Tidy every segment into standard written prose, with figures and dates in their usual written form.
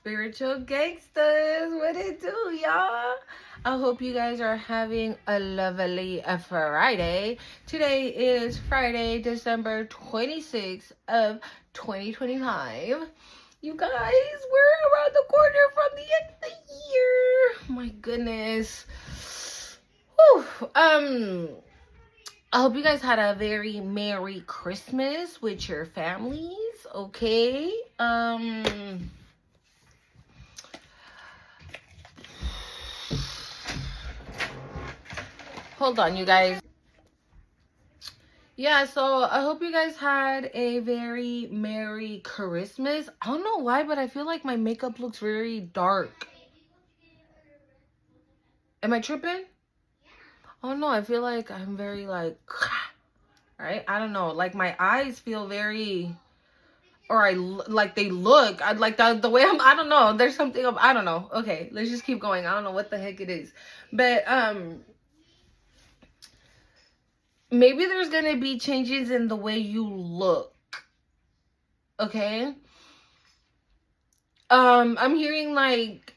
spiritual gangsters. What it do, y'all? I hope you guys are having a lovely Friday. Today is Friday, December 26th of 2025. You guys, we're around the corner from the end of the year. My goodness. Whew. I hope you guys had a very Merry Christmas with your families, okay? Hold on, you guys. Yeah, so I hope you guys had a very Merry Christmas. I don't know why, but I feel like my makeup looks very dark. Am I tripping? Oh no, I feel like I'm very right? I don't know. Like my eyes feel very, or like they look. I like the way I don't know. There's something I don't know. Okay, let's just keep going. I don't know what the heck it is, but maybe there's gonna be changes in the way you look. Okay. I'm hearing like.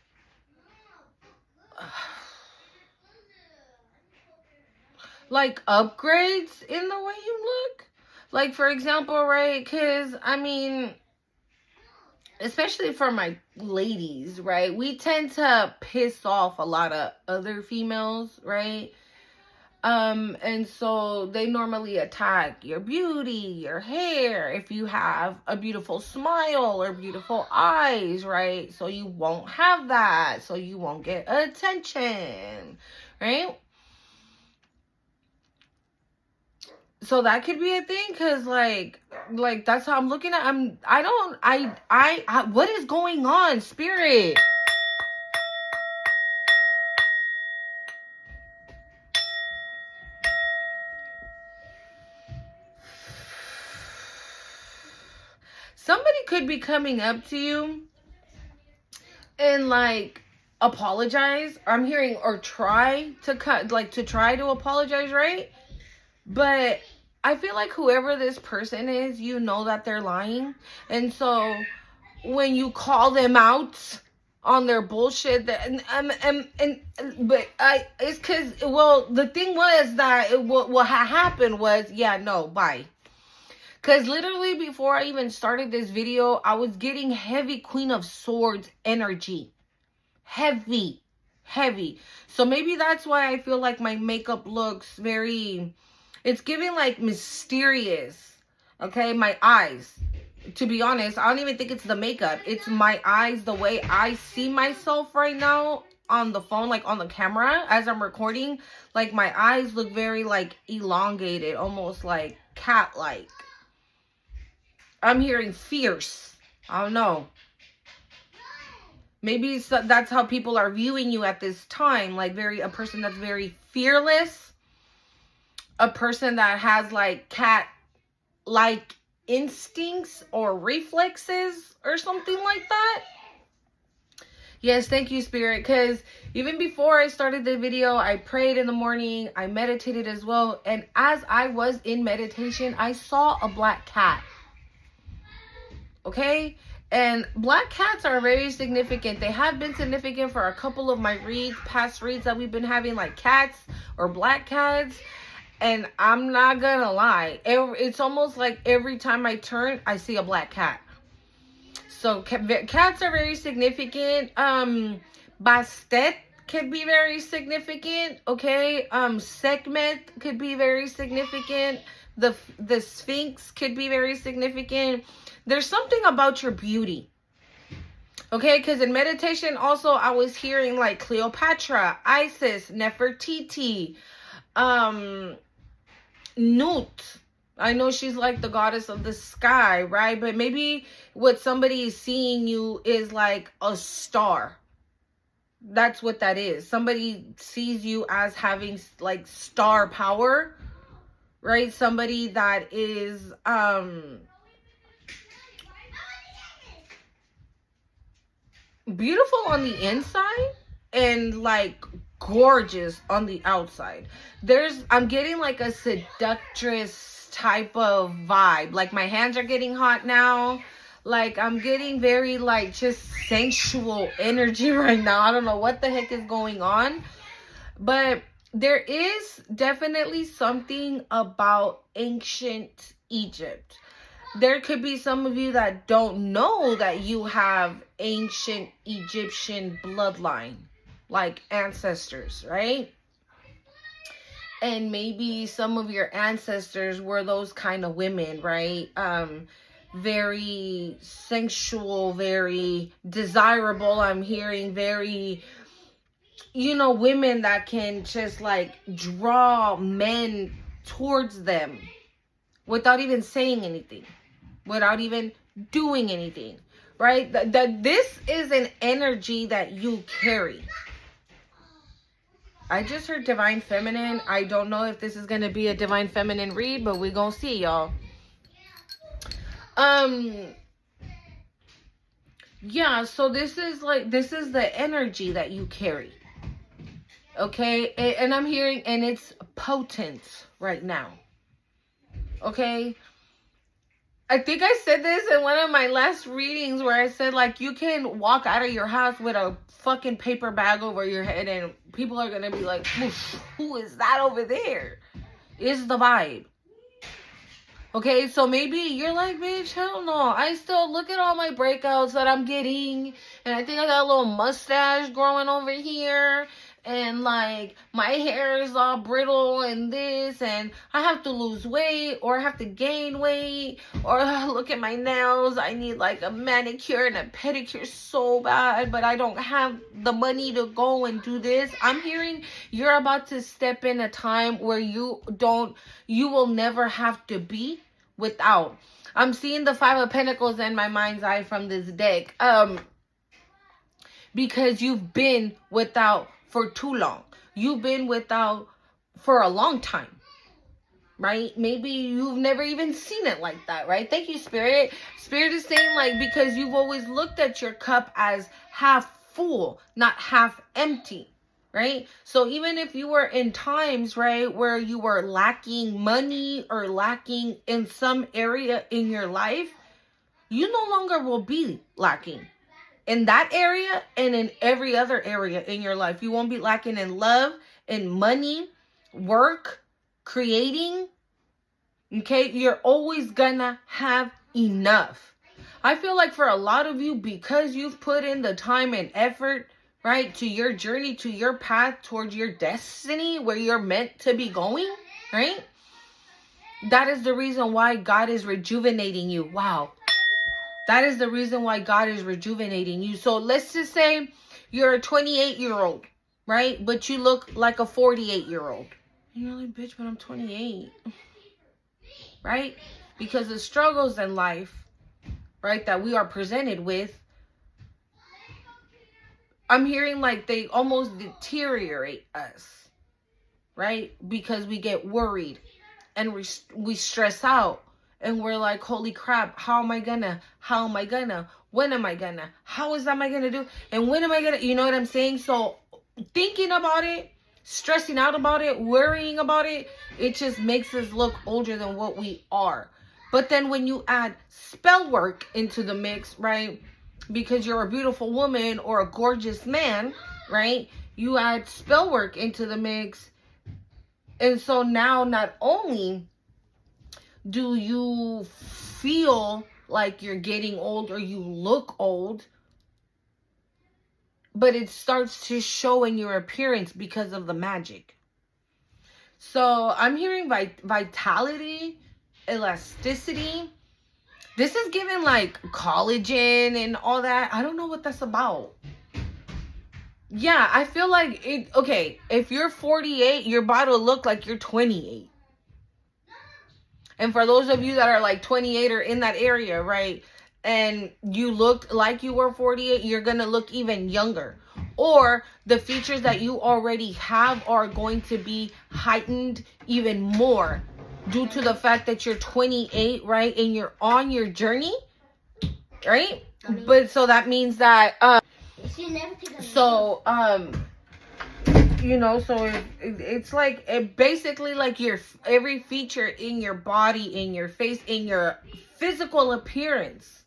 Like upgrades in the way you look. Like, for example, right? Because, I mean, especially for my ladies, right? We tend to piss off a lot of other females, right? And so they normally attack your beauty, your hair, if you have a beautiful smile or beautiful eyes, right? So you won't have that. So you won't get attention, right? So that could be a thing, because like that's how I'm looking at. I what is going on, spirit? Somebody could be coming up to you and like apologize. I'm hearing, or try to apologize, right? But I feel like whoever this person is, you know that they're lying. And so when you call them out on their bullshit, it's because, well, the thing was that what happened was, yeah, no, bye. Because literally before I even started this video, I was getting heavy Queen of Swords energy. Heavy. So maybe that's why I feel like my makeup looks very... It's giving like mysterious, okay? My eyes, to be honest, I don't even think it's the makeup. It's my eyes, the way I see myself right now on the phone, like on the camera as I'm recording. Like my eyes look very like elongated, almost like cat-like. I'm hearing fierce. I don't know. Maybe that's how people are viewing you at this time. Like a person that's very fearless. A person that has like cat-like instincts or reflexes or something like that. Yes, thank you, Spirit. Because even before I started the video, I prayed in the morning. I meditated as well. And as I was in meditation, I saw a black cat. Okay? And black cats are very significant. They have been significant for a couple of my past reads that we've been having, like cats or black cats. And I'm not gonna lie, it's almost like every time I turn, I see a black cat. So cats are very significant. Bastet could be very significant. Okay. Sekhmet could be very significant. The Sphinx could be very significant. There's something about your beauty. Okay, because in meditation also I was hearing like Cleopatra, Isis, Nefertiti, Nut. I know she's like the goddess of the sky, right? But maybe what somebody is seeing you is like a star. That's what that is. Somebody sees you as having like star power, right? Somebody that is beautiful on the inside and like gorgeous on the outside. I'm getting like a seductress type of vibe. Like my hands are getting hot now. Like, I'm getting very, like, just sensual energy right now. I don't know what the heck is going on. But there is definitely something about ancient Egypt. There could be some of you that don't know that you have ancient Egyptian bloodline, like ancestors, right? And maybe some of your ancestors were those kind of women, right? Very sensual, very desirable. I'm hearing very, women that can just like draw men towards them without even saying anything, without even doing anything, right? This is an energy that you carry. I just heard Divine Feminine. I don't know if this is going to be a Divine Feminine read, but we're going to see, y'all. Yeah, so this is the energy that you carry. Okay? And I'm hearing, and it's potent right now. Okay? I think I said this in one of my last readings where I said, like, you can walk out of your house with a fucking paper bag over your head and people are going to be like, who is that over there? Is the vibe. Okay, so maybe you're like, bitch, hell no. I still look at all my breakouts that I'm getting. And I think I got a little mustache growing over here. And like my hair is all brittle and this, and I have to lose weight or I have to gain weight, or look at my nails, I need like a manicure and a pedicure so bad, but I don't have the money to go and do this. I'm hearing you're about to step in a time where you will never have to be without. I'm seeing the Five of Pentacles in my mind's eye from this deck, because you've been without for too long. You've been without for a long time, right? Maybe you've never even seen it like that, right? Thank you, Spirit. Spirit is saying, like, because you've always looked at your cup as half full, not half empty, right? So even if you were in times, right, where you were lacking money or lacking in some area in your life, you no longer will be lacking in that area and in every other area in your life. You won't be lacking in love, in money, work, creating. Okay, you're always gonna have enough. I feel like for a lot of you, because you've put in the time and effort, right, to your journey, to your path towards your destiny, where you're meant to be going, right? That is the reason why God is rejuvenating you. Wow. That is the reason why God is rejuvenating you. So let's just say you're a 28-year-old, right? But you look like a 48-year-old. And you're like, bitch, but I'm 28. Right? Because the struggles in life, right, that we are presented with, I'm hearing like they almost deteriorate us, right? Because we get worried and we stress out. And we're like, holy crap, how am I gonna, when am I gonna, how am I gonna do, and when am I gonna, you know what I'm saying? So thinking about it, stressing out about it, worrying about it, it just makes us look older than what we are. But then when you add spell work into the mix, right, because you're a beautiful woman or a gorgeous man, right, you add spell work into the mix. And so now not only do you feel like you're getting old or you look old, but it starts to show in your appearance because of the magic. So I'm hearing vitality, elasticity. This is giving like collagen and all that. I don't know what that's about. Yeah, I feel like it. Okay, if you're 48, your body will look like you're 28. And for those of you that are like 28 or in that area, right, and you looked like you were 48, you're going to look even younger. Or the features that you already have are going to be heightened even more due to the fact that you're 28, right, and you're on your journey, right? But so that means that, you know, so it's like, it basically like your every feature in your body, in your face, in your physical appearance,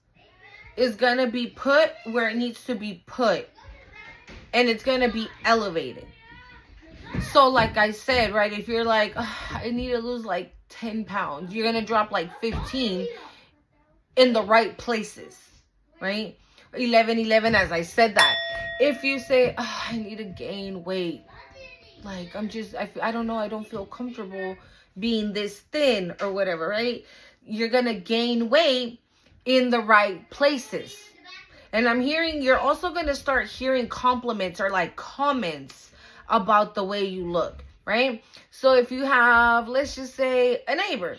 is going to be put where it needs to be put. And it's going to be elevated. So like I said, right, if you're like, I need to lose like 10 pounds, you're going to drop like 15 in the right places, right? 11, as I said that. If you say, I need to gain weight, like I don't know, I don't feel comfortable being this thin or whatever, right? You're going to gain weight in the right places. And you're also going to start hearing compliments or like comments about the way you look, right? So if you have, let's just say, a neighbor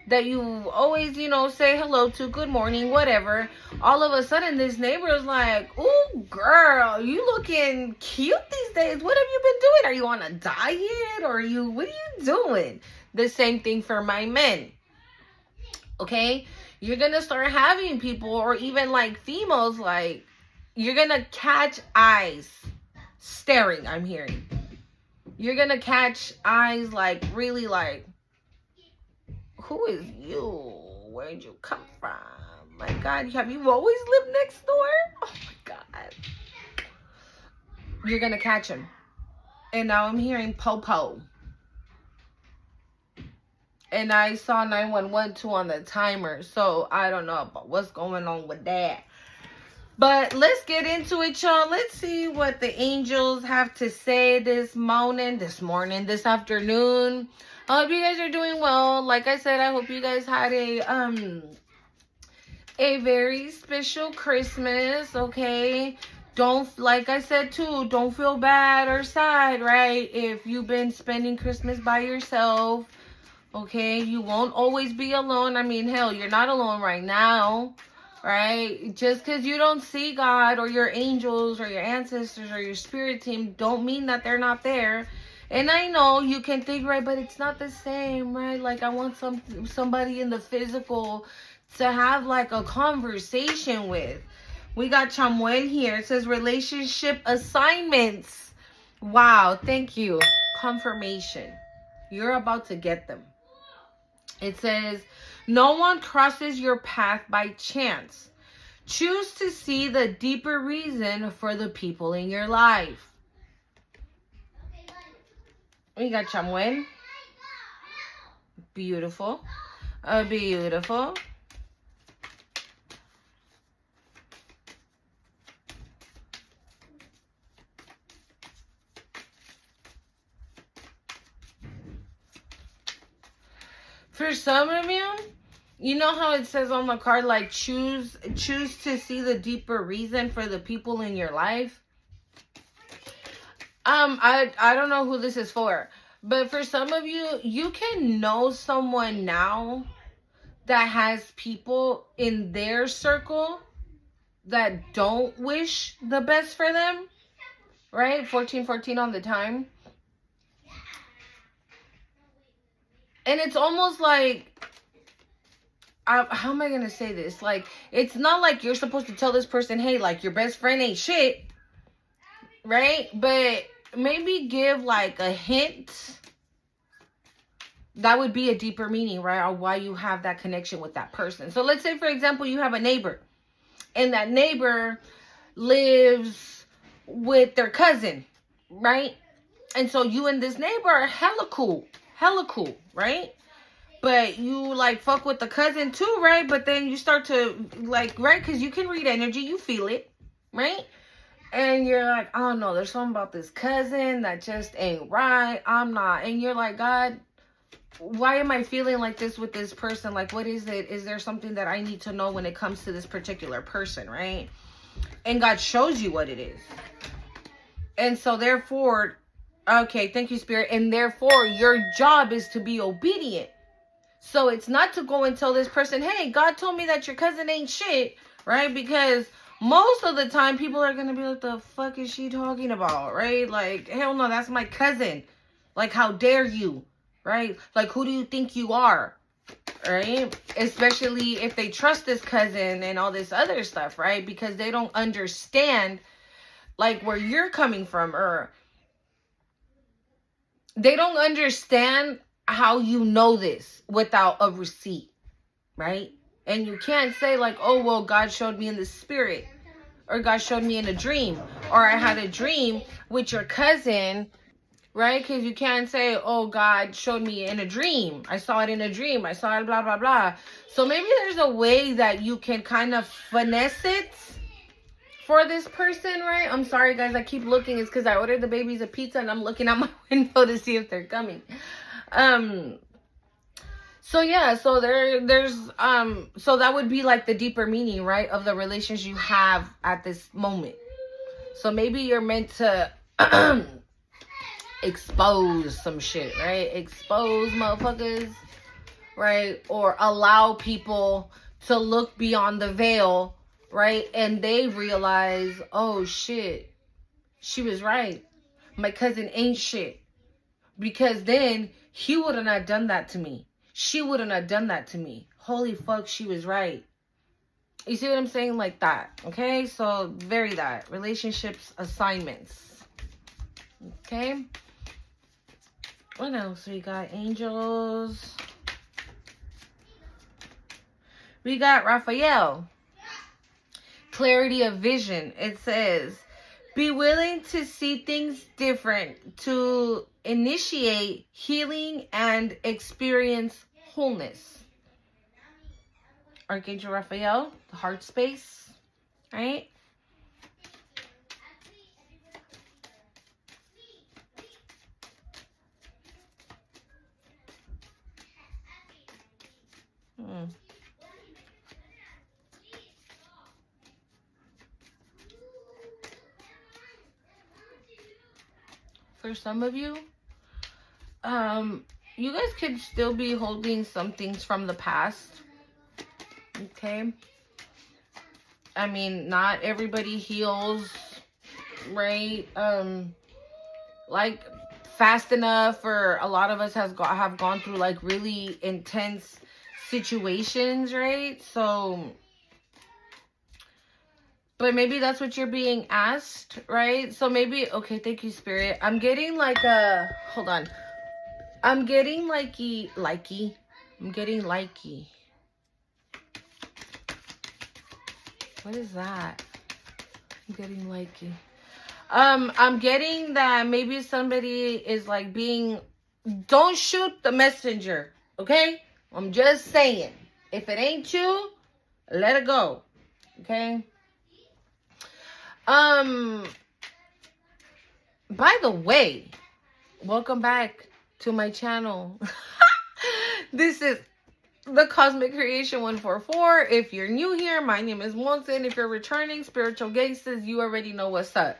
that you always, say hello to, good morning, whatever, all of a sudden this neighbor is like, ooh, girl, you looking cute these days. What have you been doing? Are you on a diet? Or what are you doing? The same thing for my men. Okay? You're going to start having people, or even like females, like, you're going to catch eyes staring, I'm hearing. You're going to catch eyes like, really like, who is you? Where'd you come from? My God, have you always lived next door? Oh my God. You're going to catch him. And now I'm hearing po-po. And I saw 911 too on the timer. So I don't know about what's going on with that. But let's get into it, y'all. Let's see what the angels have to say this afternoon. I hope you guys are doing well. Like I said, I hope you guys had a very special Christmas, okay? Like I said too, don't feel bad or sad, right? If you've been spending Christmas by yourself, okay? You won't always be alone. I mean, hell, you're not alone right now, right? Just because you don't see God or your angels or your ancestors or your spirit team don't mean that they're not there. And I know you can think, right, but it's not the same, right? Like, I want somebody in the physical to have like a conversation with. We got Chamuel here. It says relationship assignments. Wow, thank you. Confirmation. You're about to get them. It says, no one crosses your path by chance. Choose to see the deeper reason for the people in your life. We got Chamuel. Beautiful. Beautiful. For some of you, you know how it says on the card, like, choose to see the deeper reason for the people in your life. I don't know who this is for, but for some of you, you can know someone now that has people in their circle that don't wish the best for them, right? 1414 on the time. And it's almost like, how am I going to say this? Like, it's not like you're supposed to tell this person, hey, like, your best friend ain't shit, right? But maybe give like a hint. That would be a deeper meaning, right? Or why you have that connection with that person. So let's say, for example, you have a neighbor, and that neighbor lives with their cousin, right? And so you and this neighbor are hella cool, right? But you like fuck with the cousin too, right? But then you start to like, right? Because you can read energy, you feel it, right? And you're like, I don't know, there's something about this cousin that just ain't right. I'm not. And you're like, God, why am I feeling like this with this person? Like, what is it? Is there something that I need to know when it comes to this particular person, right? And God shows you what it is. And so therefore, okay, thank you, Spirit. And therefore, your job is to be obedient. So it's not to go and tell this person, hey, God told me that your cousin ain't shit, right? Because most of the time, people are going to be like, the fuck is she talking about, right? Like, hell no, that's my cousin. Like, how dare you, right? Like, who do you think you are, right? Especially if they trust this cousin and all this other stuff, right? Because they don't understand, like, where you're coming from, or they don't understand how you know this without a receipt, right? And you can't say like, oh, well, God showed me in the spirit, or God showed me in a dream, or I had a dream with your cousin, right? Because you can't say, oh, God showed me in a dream. I saw it in a dream. I saw it, blah, blah, blah. So maybe there's a way that you can kind of finesse it for this person, right? I'm sorry, guys. I keep looking. It's because I ordered the babies a pizza and I'm looking out my window to see if they're coming. So yeah, so there's so that would be like the deeper meaning, right, of the relations you have at this moment. So maybe you're meant to expose some shit, right? Expose motherfuckers, right? Or allow people to look beyond the veil, right? And they realize, oh shit, she was right. My cousin ain't shit. Because then he wouldn't have done that to me. She wouldn't have done that to me. Holy fuck, she was right. You see what I'm saying? Like that. Okay? So, very that. Relationships, assignments. Okay? What else we got? Angels. We got Raphael. Clarity of vision. It says, be willing to see things different, to initiate healing and experience wholeness. Archangel Raphael, the heart space, right? For some of you, you guys could still be holding some things from the past. Okay? I mean, not everybody heals, right? Like fast enough, or a lot of us have gone through like really intense situations, right? So, but maybe that's what you're being asked, right? So maybe, okay, thank you, Spirit. I'm getting like a, hold on. I'm getting likey. I'm getting likey. What is that? I'm getting likey. I'm getting that maybe somebody is like being, don't shoot the messenger, okay? I'm just saying. If it ain't you, let it go, okay? By the way, welcome back to my channel. This is the Cosmic Creation 144. If you're new here, my name is Monson. If you're returning, spiritual gangsters, you already know what's up.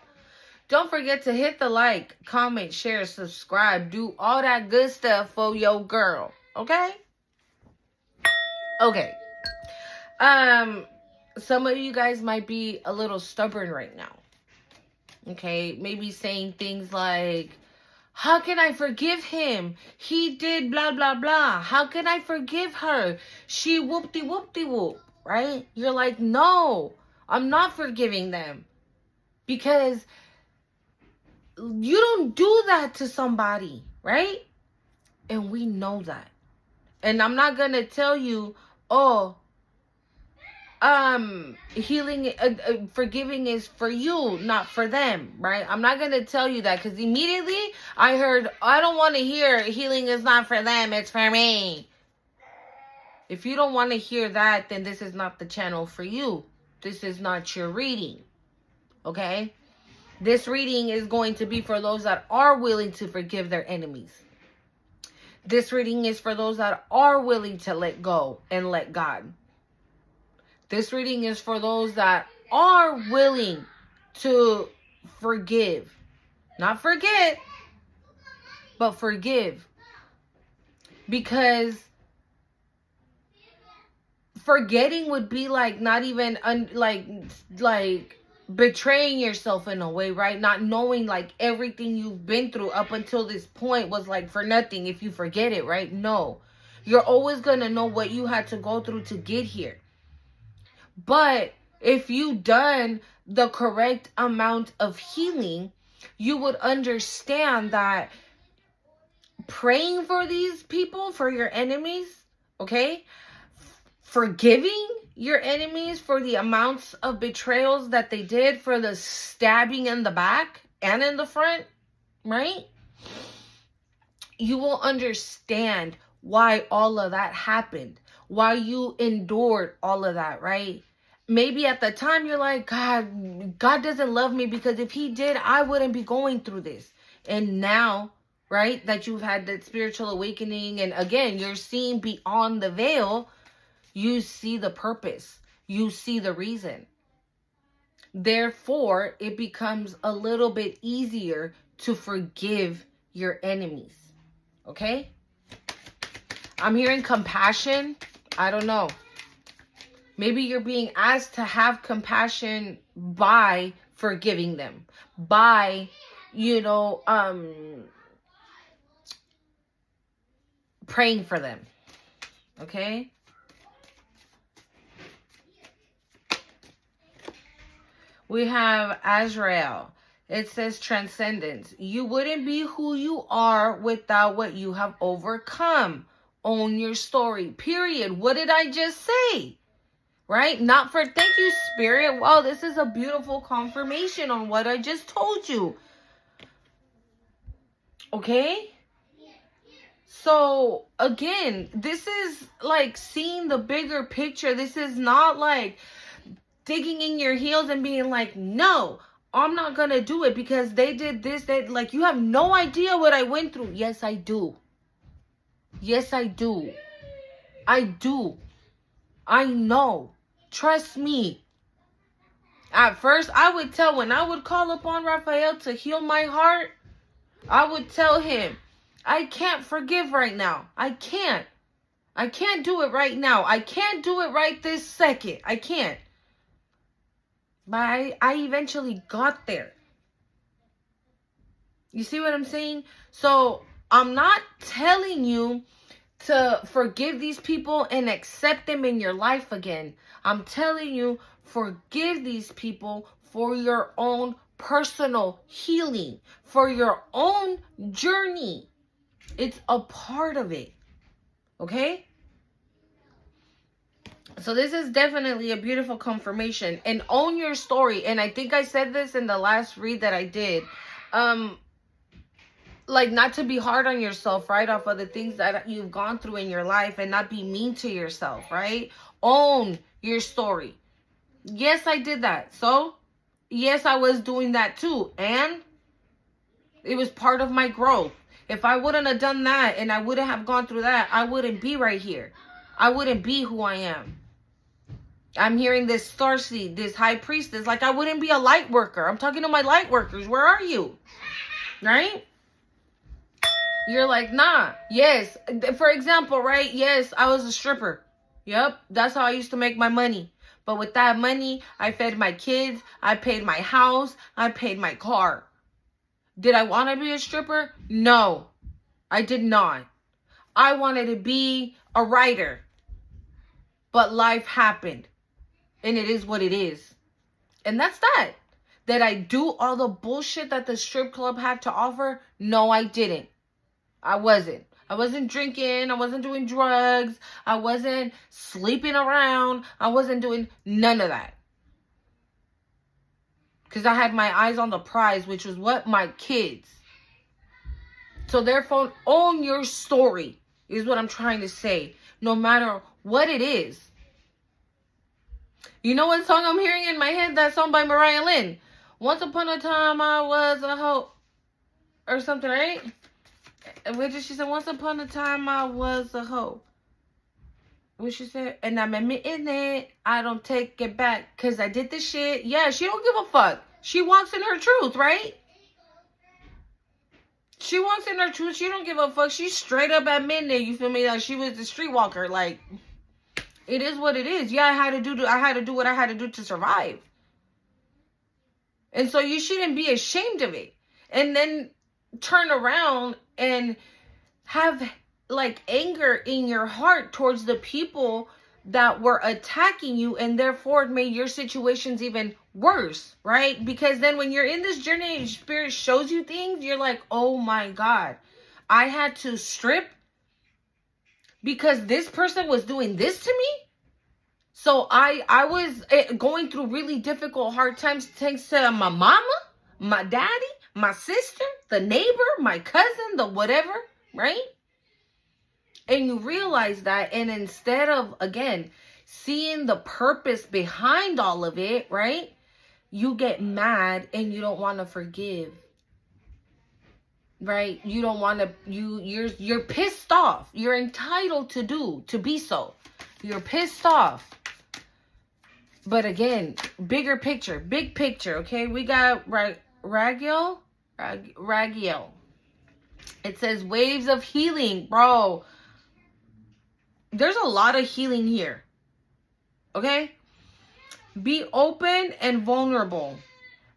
Don't forget to hit the like, comment, share, subscribe, do all that good stuff for your girl, okay? Okay. Some of you guys might be a little stubborn right now. Okay, maybe saying things like, how can I forgive him? He did blah, blah, blah. How can I forgive her? She whoop-de-whoop-de-whoop, right? You're like, no, I'm not forgiving them. Because you don't do that to somebody, right? And we know that. And I'm not going to tell you, oh, healing, forgiving is for you, not for them, right? I'm not going to tell you that, because immediately I heard, I don't want to hear healing is not for them, it's for me. If you don't want to hear that, then this is not the channel for you. This is not your reading, okay? This reading is going to be for those that are willing to forgive their enemies. This reading is for those that are willing to let go and let God. This reading is for those that are willing to forgive. Not forget, but forgive. Because forgetting would be like not even like betraying yourself in a way, right? Not knowing like everything you've been through up until this point was like for nothing if you forget it, right? No. You're always going to know what you had to go through to get here. But if you done the correct amount of healing, you would understand that praying for these people, for your enemies, okay? forgiving your enemies for the amounts of betrayals that they did, for the stabbing in the back and in the front, right? You will understand why all of that happened, why you endured all of that, right? Maybe at the time you're like, God doesn't love me, because if he did, I wouldn't be going through this. And now, right, that you've had that spiritual awakening, and again, you're seeing beyond the veil, you see the purpose. You see the reason. Therefore, it becomes a little bit easier to forgive your enemies. Okay? I'm hearing compassion. I don't know. Maybe you're being asked to have compassion by forgiving them. By, praying for them. Okay? We have Azrael. It says transcendence. You wouldn't be who you are without what you have overcome. Own your story. Period. What did I just say? Right? Thank you, Spirit. Wow, this is a beautiful confirmation on what I just told you. Okay? So, again, this is like seeing the bigger picture. This is not like digging in your heels and being like, no, I'm not going to do it because they did this. Like, you have no idea what I went through. Yes, I do. Yes, I do. I do. I know. Trust me. At first, I would tell, when I would call upon Raphael to heal my heart, I would tell him, I can't forgive right now. I can't. I can't do it right now. I can't do it right this second. I can't. But I eventually got there. You see what I'm saying? So I'm not telling you to forgive these people and accept them in your life again. I'm telling you, forgive these people for your own personal healing, for your own journey. It's a part of it. Okay? So this is definitely a beautiful confirmation. And own your story. And I think I said this in the last read that I did. Like, not to be hard on yourself, right? Off of the things that you've gone through in your life, and not be mean to yourself, right? Own your story. Yes, I did that. So, yes, I was doing that too. And it was part of my growth. If I wouldn't have done that and I wouldn't have gone through that, I wouldn't be right here. I wouldn't be who I am. I'm hearing this starseed, this high priestess, like I wouldn't be a light worker. I'm talking to my light workers. Where are you? Right? You're like, nah. Yes. For example, right? Yes, I was a stripper. Yep. That's how I used to make my money. But with that money, I fed my kids. I paid my house. I paid my car. Did I want to be a stripper? No, I did not. I wanted to be a writer. But life happened. And it is what it is. And that's that. Did I do all the bullshit that the strip club had to offer? No, I didn't. I wasn't. I wasn't drinking. I wasn't doing drugs. I wasn't sleeping around. I wasn't doing none of that. Because I had my eyes on the prize, which was what? My kids. So therefore, own your story is what I'm trying to say. No matter what it is. You know what song I'm hearing in my head? That song by Mariah Lynn. Once upon a time I was a hoe. Or something, right? What did she say? Once upon a time I was a hoe. What she said? And I'm admitting it. I don't take it back. Because I did this shit. Yeah, she don't give a fuck. She walks in her truth, right? She walks in her truth. She don't give a fuck. She's straight up admitting it. You feel me? Like she was the streetwalker. Like, it is what it is. Yeah, I had to do what I had to do to survive. And so you shouldn't be ashamed of it. And then turn around and have like anger in your heart towards the people that were attacking you, and therefore it made your situations even worse, right? Because then when you're in this journey and Spirit shows you things, you're like, oh my God, I had to strip because this person was doing this to me? So I was going through really difficult, hard times thanks to my mama, my daddy, my sister, the neighbor, my cousin, the whatever, right? And you realize that, and instead of, again, seeing the purpose behind all of it, right? You get mad and you don't want to forgive. Right? You don't want to, you're pissed off. You're entitled to be so. You're pissed off. But again, big picture, okay? We got Raguel. It says waves of healing, bro. There's a lot of healing here. Okay? Be open and vulnerable,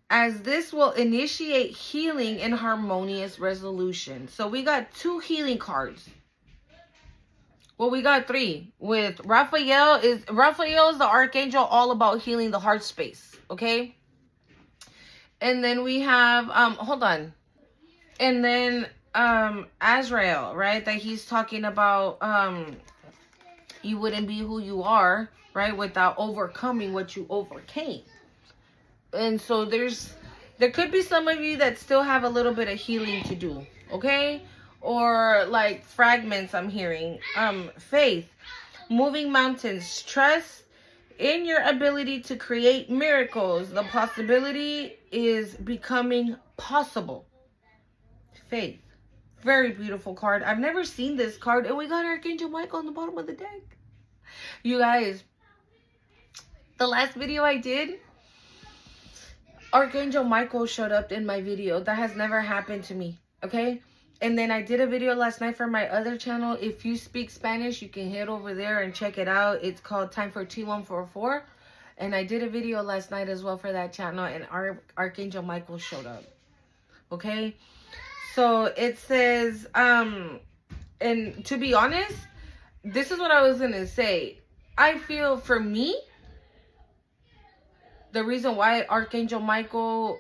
as this will initiate healing and harmonious resolution. So we got 2 healing cards. Well, we got 3. With Raphael is the archangel, all about healing the heart space. Okay? And then we have hold on. And then Azrael, right? That he's talking about you wouldn't be who you are, right, without overcoming what you overcame. And so there could be some of you that still have a little bit of healing to do, okay? Or like fragments I'm hearing. Faith, moving mountains, trust in your ability to create miracles. The possibility is becoming possible. Faith. Very beautiful card. I've never seen this card. And we got Archangel Michael on the bottom of the deck. You guys, the last video I did, Archangel Michael showed up in my video. That has never happened to me, okay? And then I did a video last night for my other channel. If you speak Spanish, you can head over there and check it out. It's called Time for T144. And I did a video last night as well for that channel, and Archangel Michael showed up, okay? So it says, and to be honest, this is what I was going to say. I feel for me, the reason why Archangel Michael,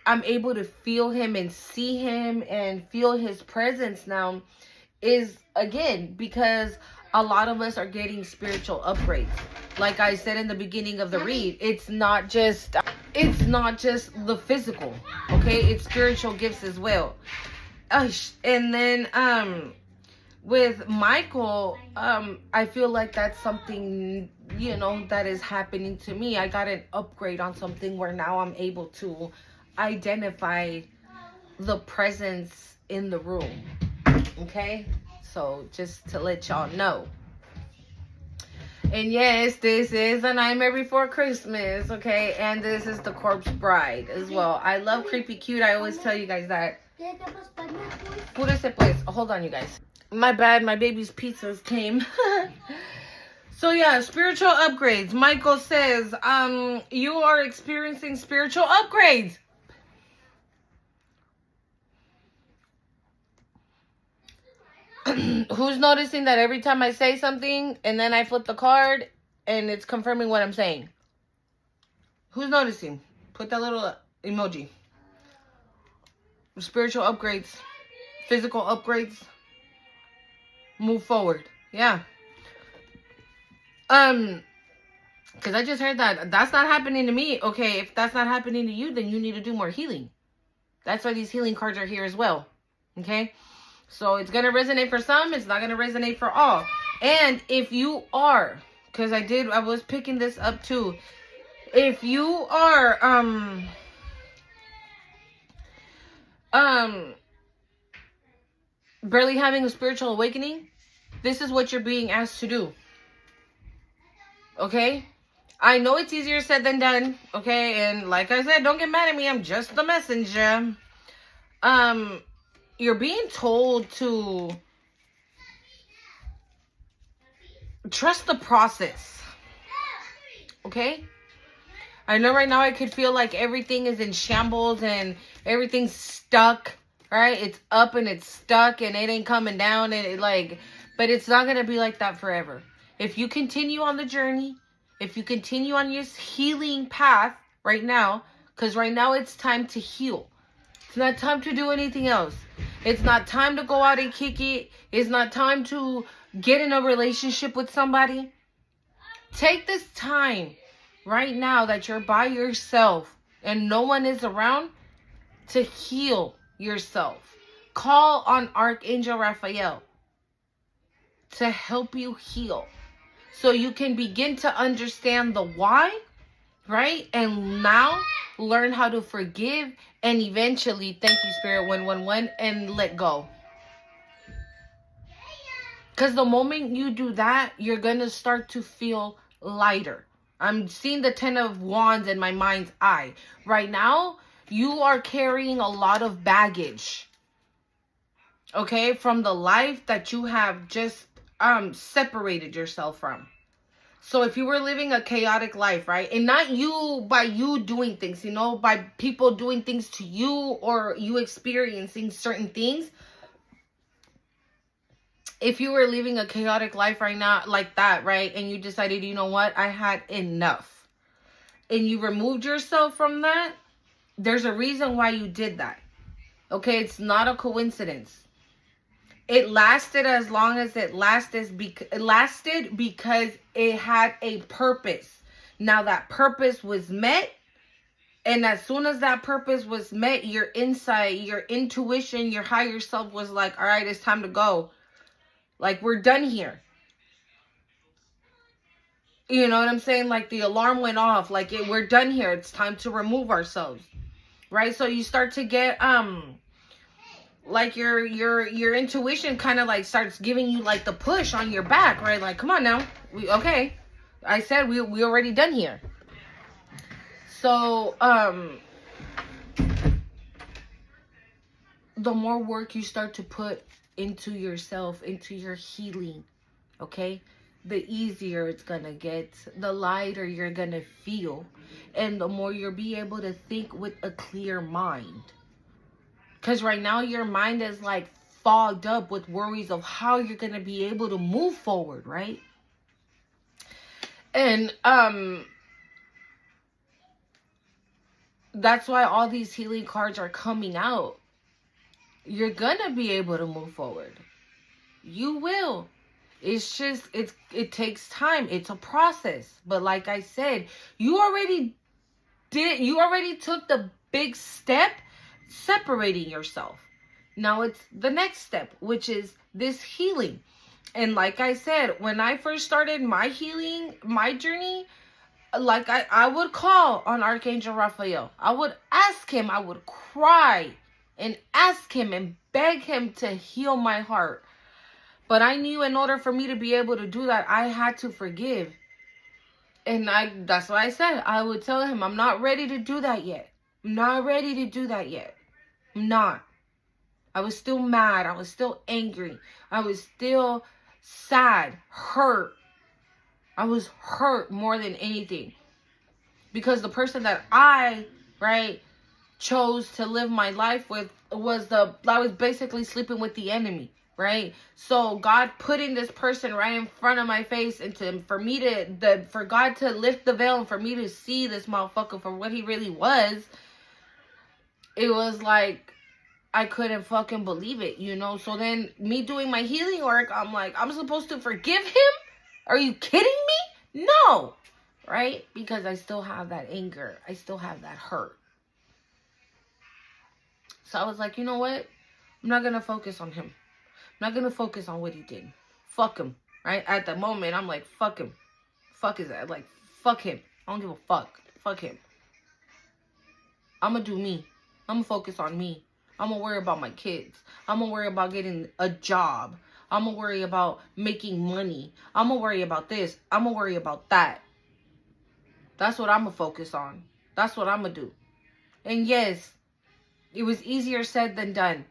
I'm able to feel him and see him and feel his presence now is, again, because a lot of us are getting spiritual upgrades. Like I said in the beginning of the read, it's not just the physical, okay? It's spiritual gifts as well. And then with Michael, I feel like that's something, you know, that is happening to me. I got an upgrade on something where now I'm able to identify the presence in the room. Okay? So just to let y'all know. And yes, this is A Nightmare Before Christmas, okay? And this is the Corpse Bride as well. I love Creepy Cute. I always tell you guys that. Púrese pues. Hold on, you guys. My bad, my baby's pizzas came. So yeah, spiritual upgrades. Michael says, you are experiencing spiritual upgrades. Who's noticing that every time I say something and then I flip the card and it's confirming what I'm saying? Who's noticing? Put that little emoji. Spiritual upgrades. Physical upgrades. Move forward. Yeah. Because I just heard that. That's not happening to me. Okay, if that's not happening to you, then you need to do more healing. That's why these healing cards are here as well. Okay? So it's going to resonate for some. It's not going to resonate for all. And if you are, because I was picking this up too. If you are, barely having a spiritual awakening, this is what you're being asked to do. Okay? I know it's easier said than done. Okay? And like I said, don't get mad at me. I'm just the messenger. You're being told to trust the process. Okay? I know right now I could feel like everything is in shambles and everything's stuck. Right? It's up and it's stuck and it ain't coming down. And but it's not going to be like that forever. If you continue on the journey, if you continue on your healing path right now, because right now it's time to heal. It's not time to do anything else. It's not time to go out and kick it. It's not time to get in a relationship with somebody. Take this time right now that you're by yourself and no one is around to heal yourself. Call on Archangel Raphael to help you heal so you can begin to understand the why, right? And now learn how to forgive and eventually, thank you, Spirit 111, and let go. Because the moment you do that, you're going to start to feel lighter. I'm seeing the 10 of Wands in my mind's eye. Right now, you are carrying a lot of baggage. Okay? From the life that you have just separated yourself from. So if you were living a chaotic life, right? And not you by you doing things, you know, by people doing things to you or you experiencing certain things. If you were living a chaotic life right now like that, right? And you decided, you know what? I had enough. And you removed yourself from that. There's a reason why you did that. Okay? It's not a coincidence. It lasted as long as it lasted because it had a purpose. Now that purpose was met. And as soon as that purpose was met, your insight, your intuition, your higher self was like, all right, it's time to go. Like, we're done here. You know what I'm saying? Like, the alarm went off. Like, we're done here. It's time to remove ourselves. Right? So you start to get, like, your intuition kind of, like, starts giving you, like, the push on your back. Right? Like, come on now. Okay. I said we already done here. So, the more work you start to put into yourself, into your healing, okay, the easier it's gonna get, the lighter you're gonna feel, and the more you'll be able to think with a clear mind. Because right now your mind is like fogged up with worries of how you're gonna be able to move forward, right? And that's why all these healing cards are coming out. You're gonna be able to move forward. You will. It's just, it takes time. It's a process. But like I said, you already took the big step separating yourself. Now it's the next step, which is this healing. And like I said, when I first started my healing, my journey, like I would call on Archangel Raphael. I would ask him, I would cry and ask him and beg him to heal my heart. But I knew in order for me to be able to do that, I had to forgive. And that's what I said. I would tell him, I'm not ready to do that yet. I'm not ready to do that yet. I'm not. I was still mad. I was still angry. I was still sad, hurt. I was hurt more than anything. Because the person that I, right, chose to live my life with I was basically sleeping with the enemy, right? So God putting this person right in front of my face and for God to lift the veil and for me to see this motherfucker for what he really was, it was like I couldn't fucking believe it, you know? So then me doing my healing work, I'm like, I'm supposed to forgive him? Are you kidding me? No, right? Because I still have that anger. I still have that hurt. So I was like, you know what? I'm not going to focus on him. I'm not going to focus on what he did. Fuck him, right? At the moment, I'm like, fuck him. Fuck is that? Like, fuck him. I don't give a fuck. Fuck him. I'm going to do me. I'm going to focus on me. I'm going to worry about my kids. I'm going to worry about getting a job. I'm going to worry about making money. I'm going to worry about this. I'm going to worry about that. That's what I'm going to focus on. That's what I'm going to do. And yes, it was easier said than done.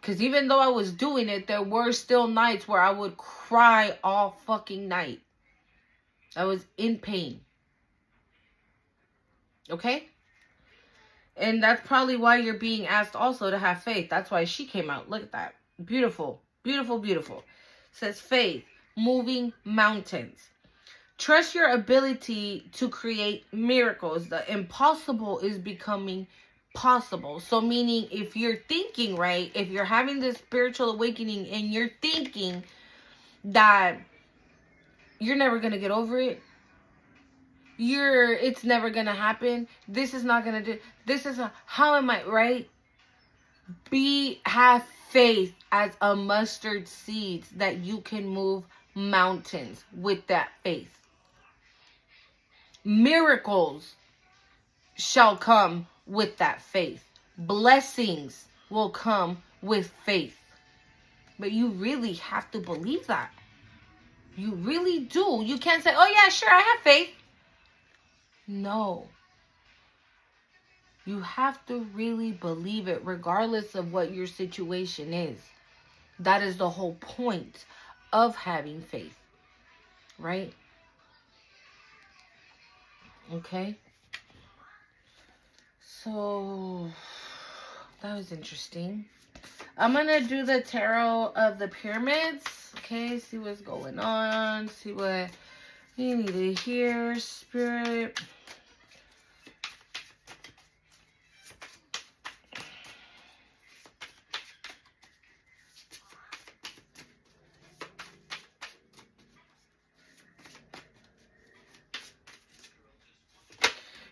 Because even though I was doing it, there were still nights where I would cry all fucking night. I was in pain. Okay? And that's probably why you're being asked also to have faith. That's why she came out. Look at that. Beautiful. Beautiful, beautiful. It says faith. Moving mountains. Trust your ability to create miracles. The impossible is becoming possible. So meaning if you're thinking right, if you're having this spiritual awakening and you're thinking that you're never going to get over it. It's never going to happen. This is not going to do, how am I, right? Have faith as a mustard seed that you can move mountains with that faith. Miracles shall come with that faith. Blessings will come with faith. But you really have to believe that. You really do. You can't say, oh yeah, sure, I have faith. No. You have to really believe it regardless of what your situation is. That is the whole point of having faith. Right? Okay. So, that was interesting. I'm going to do the tarot of the pyramids. Okay, see what's going on. See what you need to hear, Spirit.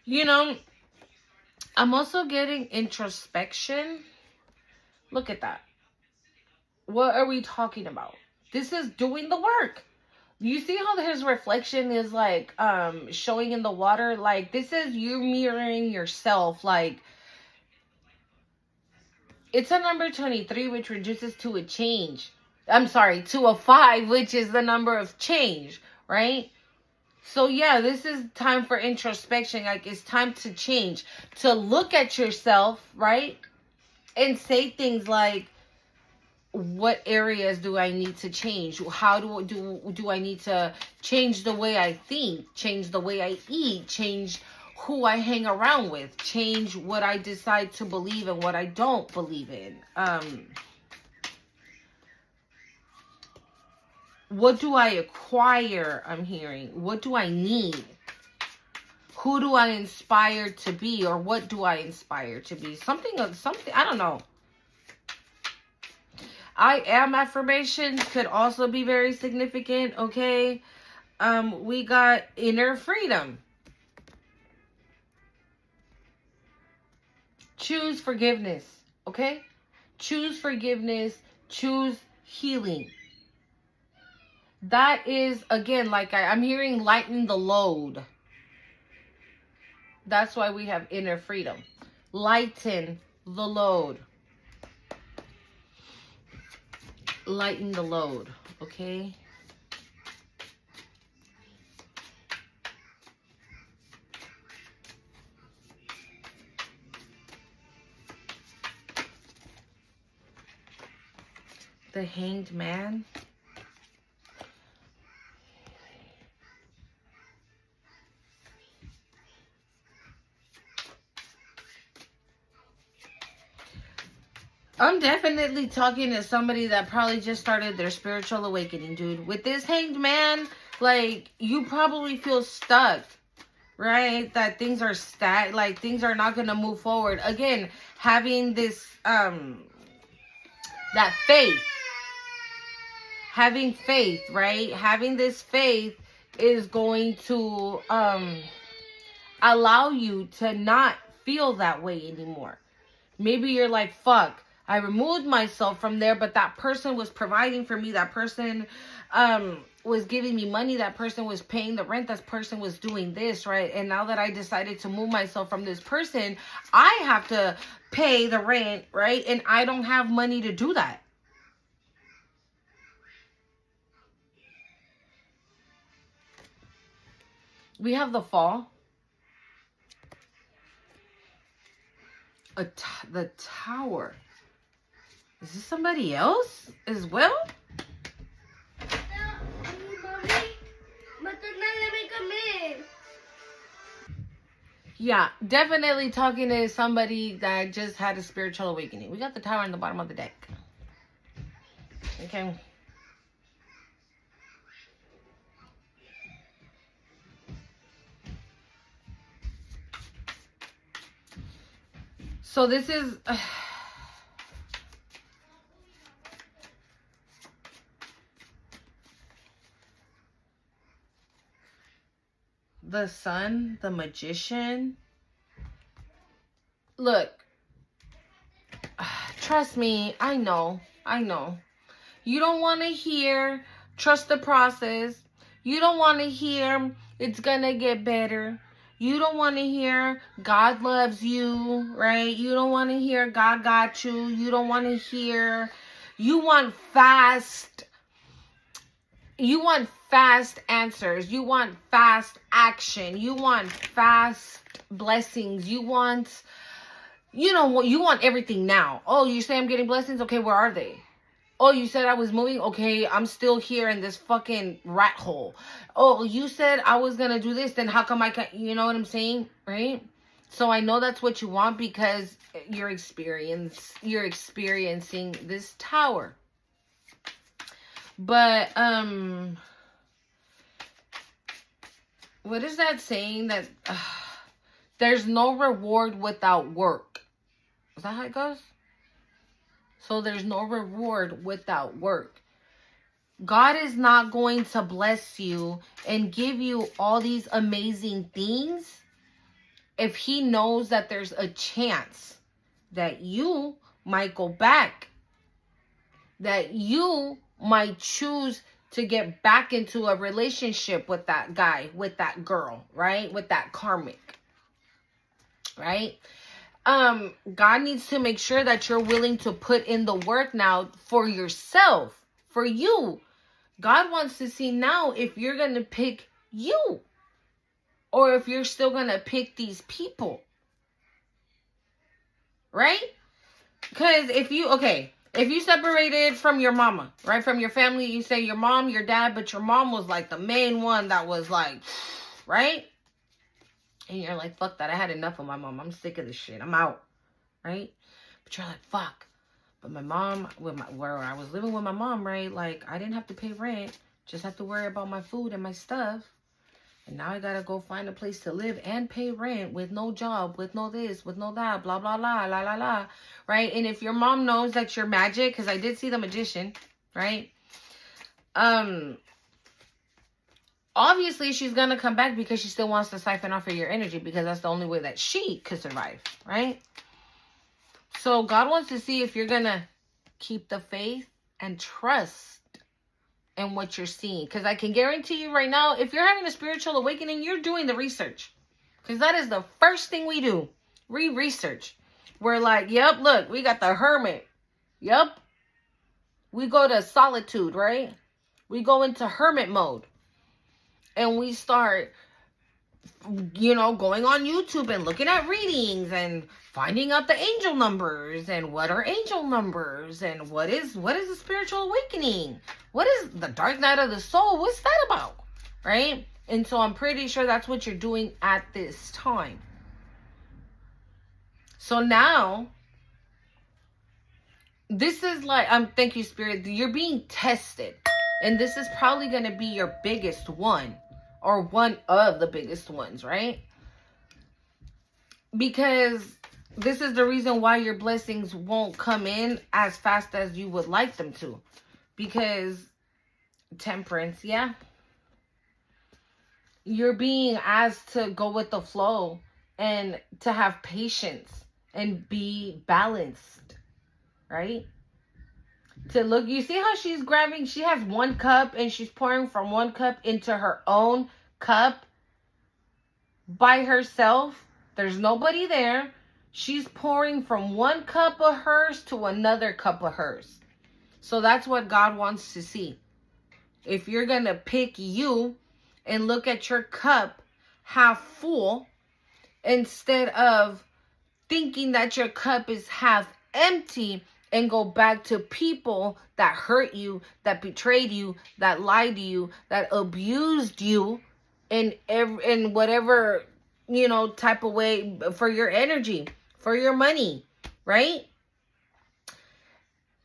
You know, I'm also getting introspection. Look at that. What are we talking about? This is doing the work. You see how his reflection is like showing in the water? Like, this is you mirroring yourself. Like, it's a number 23, which reduces to a change. I'm sorry, to a 5, which is the number of change, right? So yeah, this is time for introspection. Like, it's time to change, to look at yourself, right? And say things like, what areas do I need to change? How do I need to change the way I think, change the way I eat, change who I hang around with, change what I decide to believe and what I don't believe in. What do I acquire? I'm hearing. What do I need? Who do I inspire to be, or what do I inspire to be? Something, I don't know. I am affirmations could also be very significant, okay? We got inner freedom. Choose forgiveness, okay? Choose forgiveness. Choose healing. That is, again, like I'm hearing lighten the load. That's why we have inner freedom. Lighten the load. Lighten the load, okay? The Hanged Man. I'm definitely talking to somebody that probably just started their spiritual awakening, dude. With this Hanged Man, like, you probably feel stuck, right? That things are like, things are not going to move forward. Again, having this, that faith. Having faith, right? Having this faith is going to, allow you to not feel that way anymore. Maybe you're like, fuck, I removed myself from there, but that person was providing for me. That person was giving me money. That person was paying the rent. That person was doing this, right? And now that I decided to move myself from this person, I have to pay the rent, right? And I don't have money to do that. We have the Fall. The Tower. Is this somebody else as well? Yeah, definitely talking to somebody that just had a spiritual awakening. We got the Tower on the bottom of the deck. Okay. So this is... the Sun, the Magician. Look, trust me, I know. You don't want to hear, trust the process. You don't want to hear, it's gonna get better. You don't want to hear, God loves you, right? You don't want to hear, God got you. You don't want to hear, you want fast answers. You want fast action. You want fast blessings. You want everything now. Oh, you say I'm getting blessings? Okay, where are they? Oh, you said I was moving? Okay, I'm still here in this fucking rat hole. Oh, you said I was gonna do this, then how come I can't? You know what I'm saying? Right? So I know that's what you want because you're experiencing this tower. But, what is that saying that there's no reward without work? Is that how it goes? So there's no reward without work. God is not going to bless you and give you all these amazing things if he knows that there's a chance that you might go back, that you might choose to get back into a relationship with that guy, with that girl, right? With that karmic, right? God needs to make sure that you're willing to put in the work now for yourself, for you. God wants to see now if you're going to pick you or if you're still going to pick these people, right? Because if you separated from your mama, right, from your family, you say your mom, your dad, but your mom was like the main one that was like, right? And you're like, fuck that. I had enough of my mom. I'm sick of this shit. I'm out. Right? But you're like, fuck. But my mom, where I was living with my mom, right? Like, I didn't have to pay rent. Just have to worry about my food and my stuff. And now I gotta go find a place to live and pay rent with no job, with no this, with no that, blah, blah, blah, la, la, la. Right? And if your mom knows that you're magic, because I did see the magician, right? Obviously, she's going to come back because she still wants to siphon off of your energy because that's the only way that she could survive, right? So God wants to see if you're going to keep the faith and trust in what you're seeing. Because I can guarantee you right now, if you're having a spiritual awakening, you're doing the research. Because that is the first thing we do. We research. We're like, yep, look, we got the hermit. Yep. We go to solitude, right? We go into hermit mode. And we start, going on YouTube and looking at readings and finding out the angel numbers and what are angel numbers and what is a spiritual awakening? What is the dark night of the soul? What's that about? Right? And so I'm pretty sure that's what you're doing at this time. So now, this is like, thank you, Spirit. You're being tested. And this is probably going to be your biggest one. Or one of the biggest ones, right? Because this is the reason why your blessings won't come in as fast as you would like them to. Because temperance, yeah. You're being asked to go with the flow and to have patience and be balanced, right? To look, you see how she's grabbing, she has one cup and she's pouring from one cup into her own cup by herself. There's nobody there. She's pouring from one cup of hers to another cup of hers. So that's what God wants to see. If you're going to pick you and look at your cup half full instead of thinking that your cup is half empty, and go back to people that hurt you, that betrayed you, that lied to you, that abused you in whatever, type of way for your energy, for your money, right?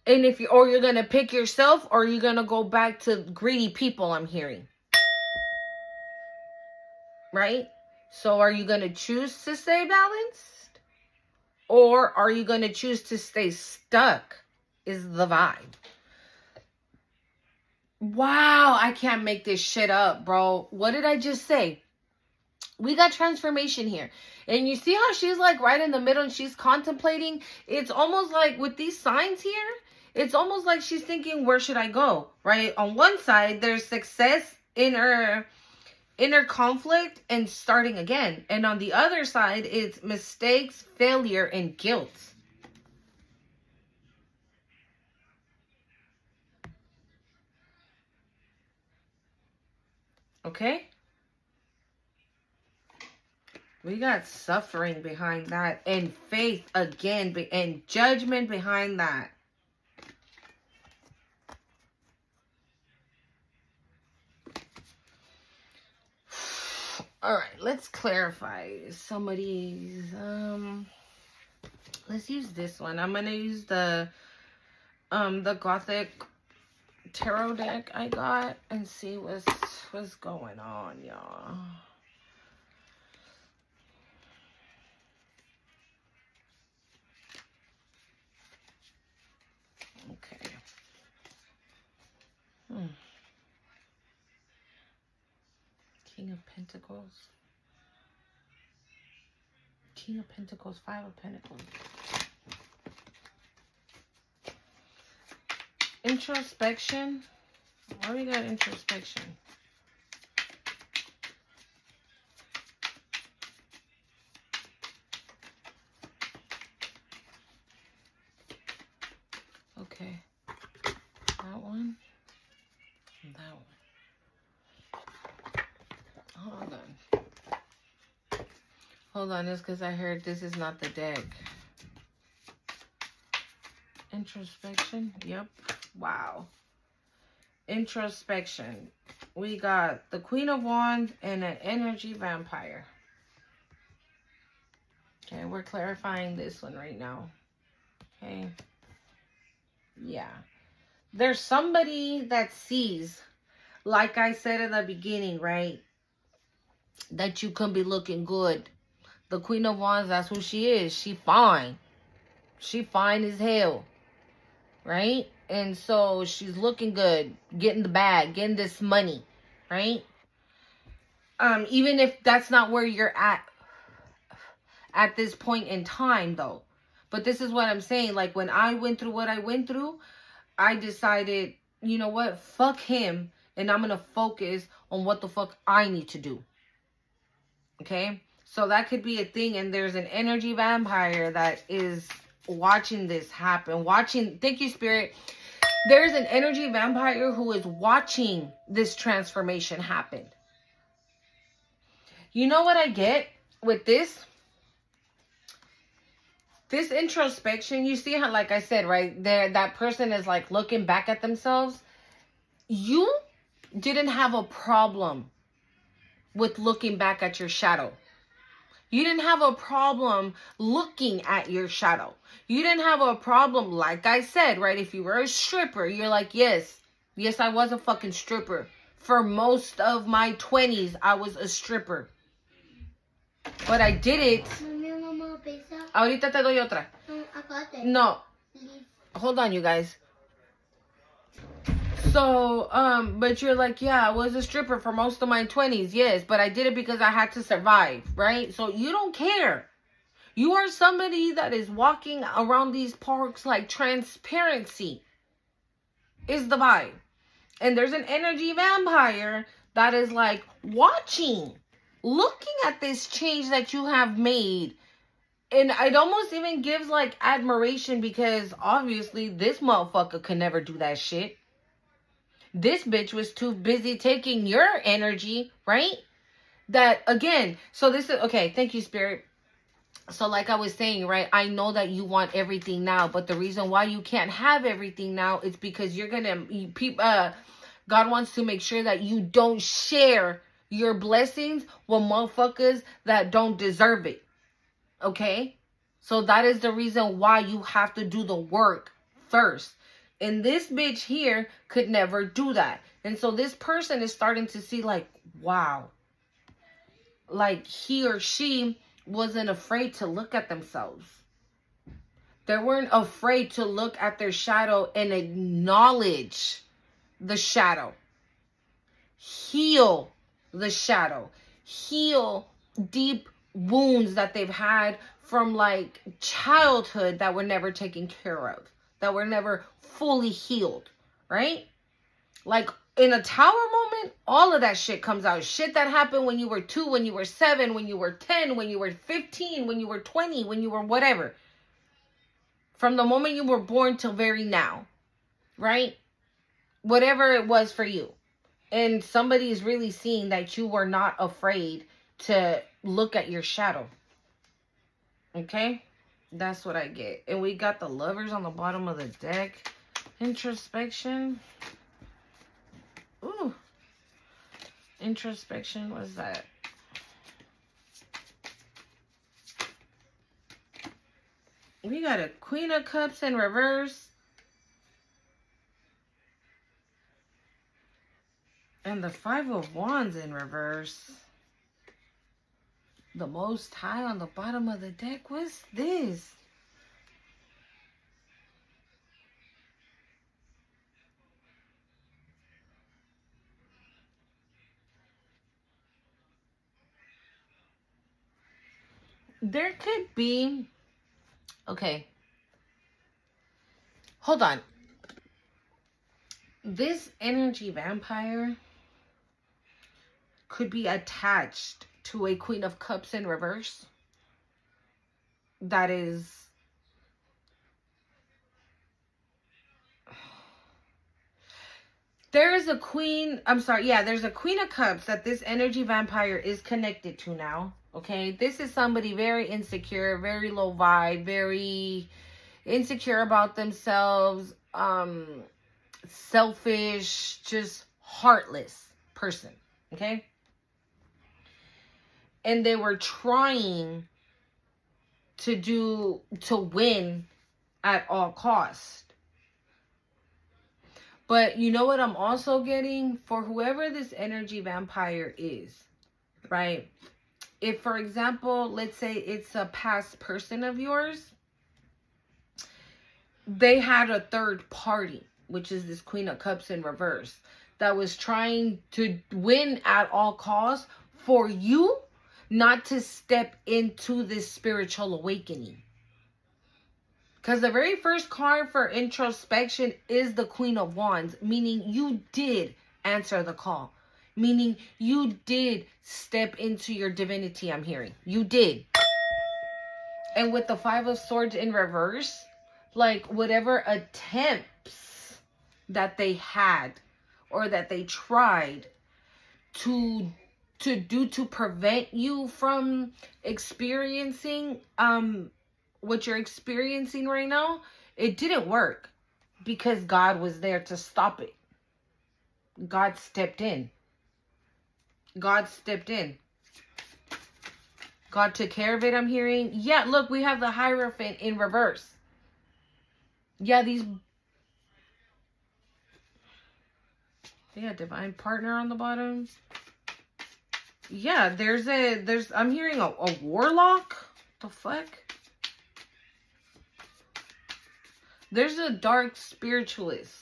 And you're going to pick yourself, or you're going to go back to greedy people, I'm hearing. Right? So are you going to choose to stay balanced? Or are you going to choose to stay stuck is the vibe. Wow, I can't make this shit up, bro. What did I just say? We got transformation here. And you see how she's like right in the middle and she's contemplating? It's almost like with these signs here, it's almost like she's thinking, where should I go? Right? On one side, there's success in her inner conflict and starting again. And on the other side, it's mistakes, failure, and guilt. Okay? We got suffering behind that, and faith again, and judgment behind that. All right, let's clarify some of these. Let's use this one. I'm gonna use the Gothic tarot deck I got and see what's going on, y'all. Okay. King of Pentacles. King of Pentacles, Five of Pentacles. Introspection. Why we got introspection? Okay. That one. And that one. Hold on. Hold on, it's because I heard this is not the deck. Introspection. Yep. Wow. Introspection. We got the Queen of Wands and an energy vampire. Okay, we're clarifying this one right now. Okay. Yeah. There's somebody that sees, like I said in the beginning, right, that you can be looking good. The Queen of Wands, that's who she is. She fine. She fine as hell. Right? And so she's looking good, getting the bag, getting this money, right? Even if that's not where you're at this point in time, though. But this is what I'm saying. Like, when I went through what I went through, I decided, you know what? Fuck him. And I'm going to focus on what the fuck I need to do. Okay? So that could be a thing. And there's an energy vampire that is watching this happen. Thank you, Spirit. There's an energy vampire who is watching this transformation happen. You know what I get with this? This introspection, you see how, like I said, right there, that person is like looking back at themselves. You didn't have a problem with looking back at your shadow. You didn't have a problem looking at your shadow. You didn't have a problem, like I said, right? If you were a stripper, you're like, yes, I was a fucking stripper. For most of my 20s, I was a stripper. But I did it. Ahorita te doy otra. No. Hold on, you guys. So, but you're like, yeah, I was a stripper for most of my 20s. Yes, but I did it because I had to survive, right? So you don't care. You are somebody that is walking around these parks like transparency is the vibe. And there's an energy vampire that is like watching, looking at this change that you have made. And it almost even gives like admiration because obviously this motherfucker could never do that shit. This bitch was too busy taking your energy, right? That, again, so this is, okay, thank you, Spirit. So like I was saying, right, I know that you want everything now, but the reason why you can't have everything now is because you're going to, God wants to make sure that you don't share your blessings with motherfuckers that don't deserve it. Okay? So that is the reason why you have to do the work first. And this bitch here could never do that. And so this person is starting to see like, wow. Like he or she wasn't afraid to look at themselves. They weren't afraid to look at their shadow and acknowledge the shadow. Heal the shadow. Heal deep wounds that they've had from like childhood that were never taken care of, that were never fully healed, right? Like in a tower moment, all of that shit comes out. Shit that happened when you were 2, when you were 7, when you were 10, when you were 15, when you were 20, when you were whatever. From the moment you were born till very now, right? Whatever it was for you. And somebody is really seeing that you were not afraid to look at your shadow. Okay? That's what I get. And we got the Lovers on the bottom of the deck. Introspection. Ooh. Introspection, what's that? We got a Queen of Cups in reverse. And the 5 of Wands in reverse. The Most High on the bottom of the deck. What's this? There could be... Okay. Hold on. This energy vampire could be attached to a Queen of Cups in reverse. That is... There is a queen... I'm sorry. Yeah, there's a Queen of Cups that this energy vampire is connected to now. Okay? This is somebody very insecure, very low vibe, very insecure about themselves, selfish, just heartless person. Okay? And they were trying to win at all costs. But you know what I'm also getting? For whoever this energy vampire is, right? If, for example, let's say it's a past person of yours, they had a third party, which is this Queen of Cups in reverse, that was trying to win at all costs for you not to step into this spiritual awakening. Because the very first card for introspection is the Queen of Wands, meaning you did answer the call. Meaning you did step into your divinity, I'm hearing. You did. And with the 5 of Swords in reverse, like whatever attempts that they had or that they tried to do to prevent you from experiencing what you're experiencing right now, it didn't work because God was there to stop it. God stepped in. God stepped in. God took care of it, I'm hearing. Yeah, look, we have the Hierophant in reverse. Yeah, yeah, Divine Partner on the bottom. Yeah, I'm hearing a warlock. The fuck? There's a dark spiritualist.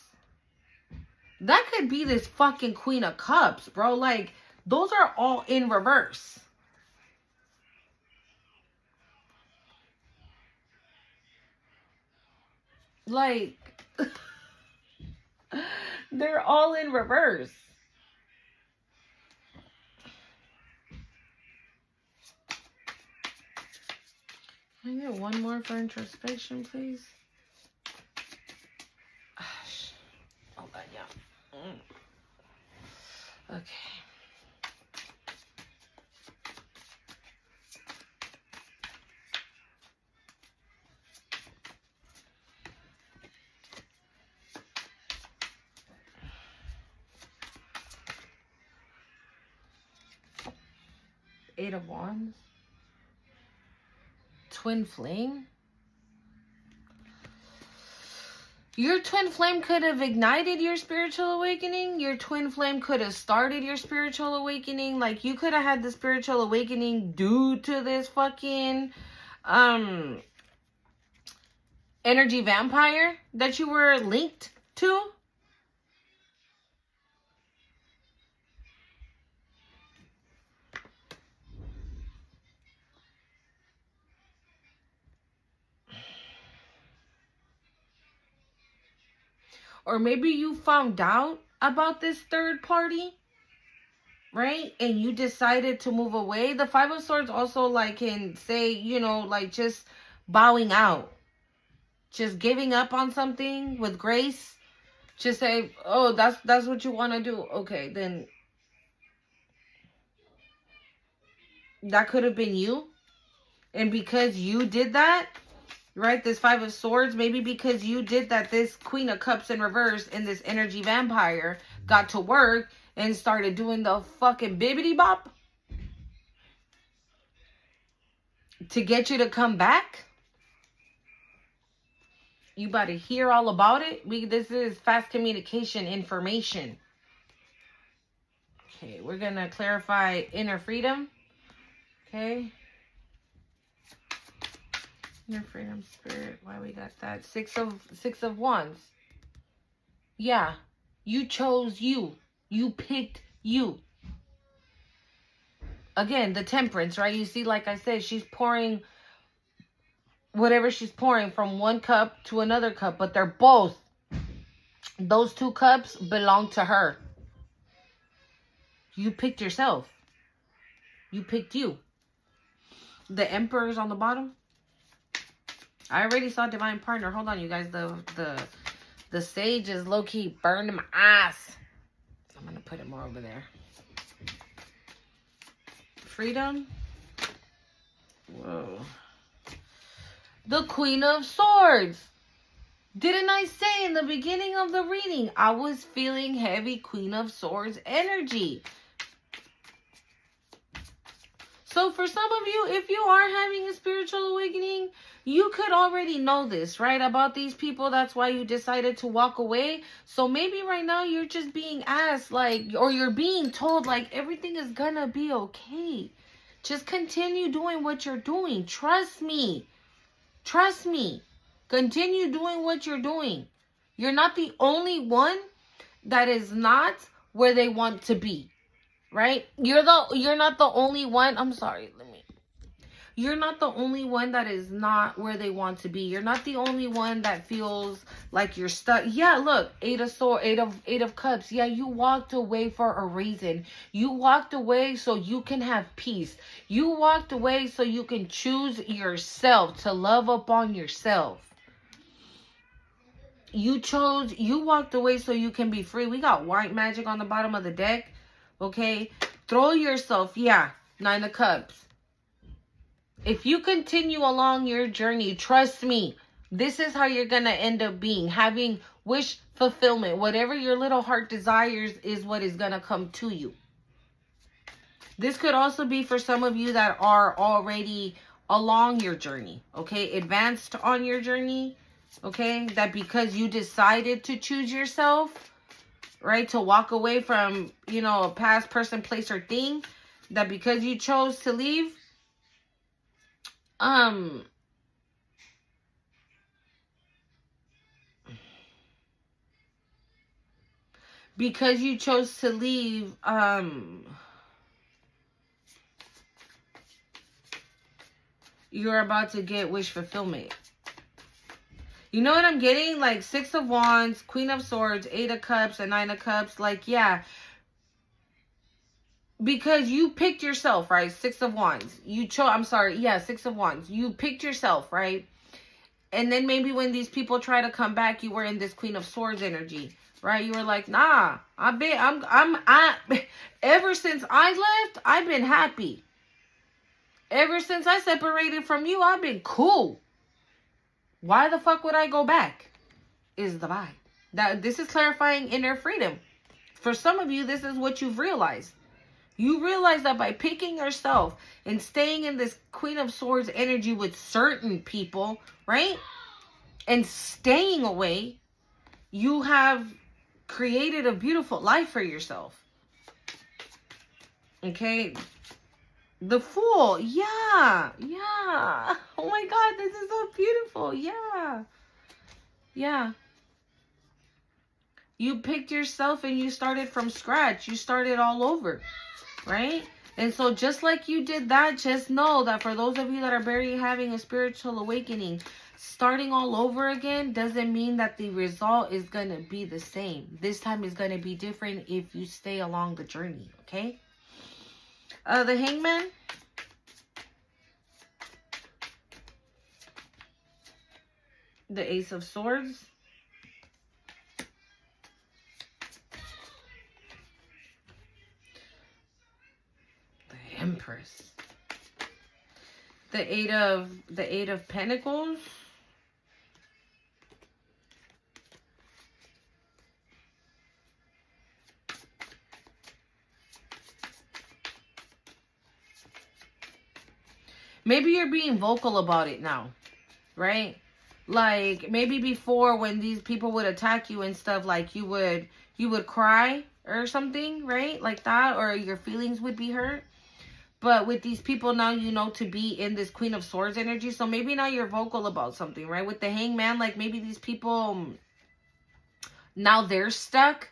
That could be this fucking Queen of Cups, bro. Like, those are all in reverse. Like, they're all in reverse. Can I get one more for introspection, please? Hold on, yeah. Okay. Eight of Wands. Twin Flame. Your twin flame could have ignited your spiritual awakening. Your twin flame could have started your spiritual awakening. Like, you could have had the spiritual awakening due to this fucking energy vampire that you were linked to. or maybe you found out about this third party, right? And you decided to move away. The Five of Swords also like can say, you know, like just bowing out, just giving up on something with grace. Just say, oh, that's what you want to do. Okay, then that could have been you. And because you did that, right, this Five of Swords, maybe because you did that, this Queen of Cups in reverse and this energy vampire got to work and started doing the fucking bibbity bop to get you to come back. You about to hear all about it. This is fast communication information. Okay, we're going to clarify inner freedom. Okay. Inner freedom, spirit. Why we got that? Six of Wands. Yeah. You chose you. You picked you. Again, the Temperance, right? You see, like I said, she's pouring whatever she's pouring from one cup to another cup. But they're both. Those two cups belong to her. You picked yourself. You picked you. The Emperor's on the bottom. I already saw Divine Partner. Hold on, you guys. The Sage is low-key burning my ass. I'm going to put it more over there. Freedom. Whoa. The Queen of Swords. Didn't I say in the beginning of the reading, I was feeling heavy Queen of Swords energy. So for some of you, if you are having a spiritual awakening, you could already know this, right? About these people. That's why you decided to walk away. So maybe right now you're just being asked, like, or you're being told, like, everything is gonna be okay. Just continue doing what you're doing. Trust me. Trust me. Continue doing what you're doing. You're not the only one that is not where they want to be. Right? You're not the only one. I'm sorry. You're not the only one that is not where they want to be. You're not the only one that feels like you're stuck. Yeah, look, Eight of Cups. Yeah, you walked away for a reason. You walked away so you can have peace. You walked away so you can choose yourself, to love upon yourself. You walked away so you can be free. We got white magic on the bottom of the deck. Okay, throw yourself. Yeah, Nine of Cups. If you continue along your journey, trust me, this is how you're going to end up being. Having wish fulfillment. Whatever your little heart desires is what is going to come to you. This could also be for some of you that are already along your journey. Okay, advanced on your journey. Okay, that because you decided to choose yourself, right, to walk away from, you know, a past person, place, or thing, that because you chose to leave, because you chose to leave, you're about to get wish fulfillment. You know what I'm getting? Like Six of Wands, Queen of Swords, Eight of Cups, and Nine of Cups. Like, yeah. Because you picked yourself, right? Six of Wands. Six of Wands. You picked yourself, right? And then maybe when these people try to come back, you were in this Queen of Swords energy, right? You were like, nah, ever since I left, I've been happy. Ever since I separated from you, I've been cool. Why the fuck would I go back? Is the vibe. This is clarifying inner freedom. For some of you, this is what you've realized. You realize that by picking yourself and staying in this Queen of Swords energy with certain people, right? And staying away, you have created a beautiful life for yourself. Okay? The Fool. Yeah. Yeah. Oh my God, this is so beautiful. Yeah. Yeah. You picked yourself and you started from scratch. You started all over. Right? And so just like you did that, just know that for those of you that are barely having a spiritual awakening, starting all over again doesn't mean that the result is going to be the same. This time is going to be different if you stay along the journey, okay? The Hangman. The Ace of Swords. The Empress. The Eight of Pentacles. Maybe you're being vocal about it now, right? Like maybe before when these people would attack you and stuff, like you would cry or something, right? Like that, or your feelings would be hurt. But with these people now, you know, to be in this Queen of Swords energy. So maybe now you're vocal about something, right? With the Hangman, like maybe these people, now they're stuck,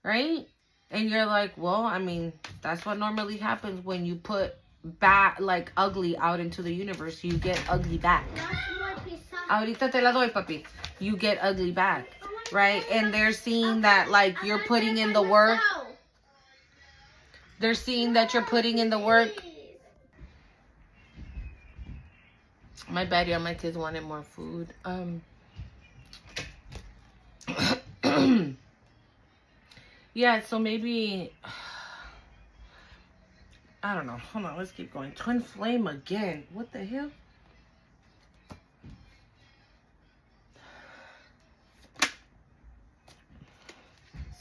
right? And you're like, well, I mean, that's what normally happens when you put bad, like ugly out into the universe. You get ugly back. Ahorita te la doy, papi. You get ugly back, right? And they're seeing that, like, you're putting in the work. They're seeing that you're putting in the work. My bad, yeah, my kids wanted more food. Yeah, so maybe, I don't know. Hold on, let's keep going. Twin Flame again. What the hell?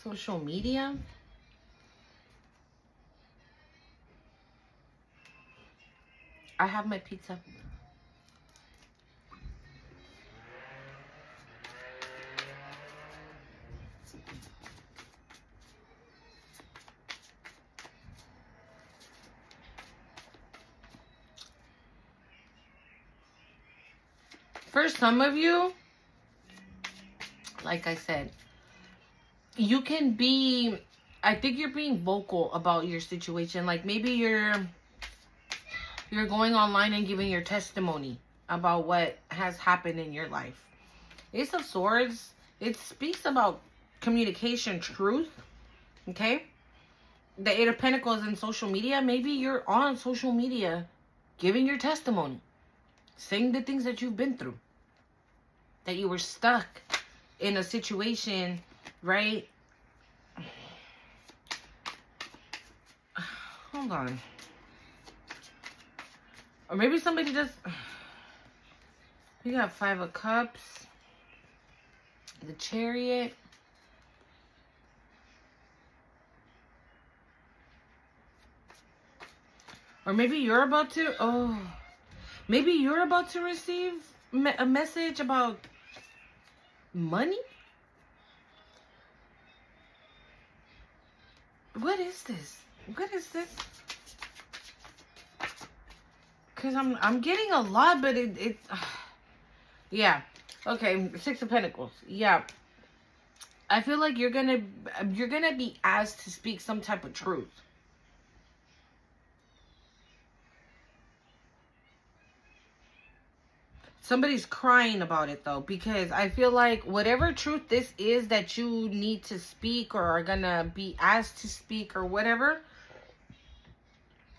Social media. I have my pizza. For some of you, like I said, you can be, I think you're being vocal about your situation. Like maybe you're going online and giving your testimony about what has happened in your life. Ace of Swords, it speaks about communication, truth, okay? The Eight of Pentacles in social media, maybe you're on social media giving your testimony, saying the things that you've been through, that you were stuck in a situation, right? Hold on. Or maybe somebody just... You got Five of Cups. The Chariot. Or maybe you're about to... Oh. Maybe you're about to receive a message about money? What is this? What is this? Because I'm getting a lot, but it yeah. Okay, Six of Pentacles. Yeah. I feel like you're gonna be asked to speak some type of truth. Somebody's crying about it though, because I feel like whatever truth this is that you need to speak or are gonna be asked to speak or whatever,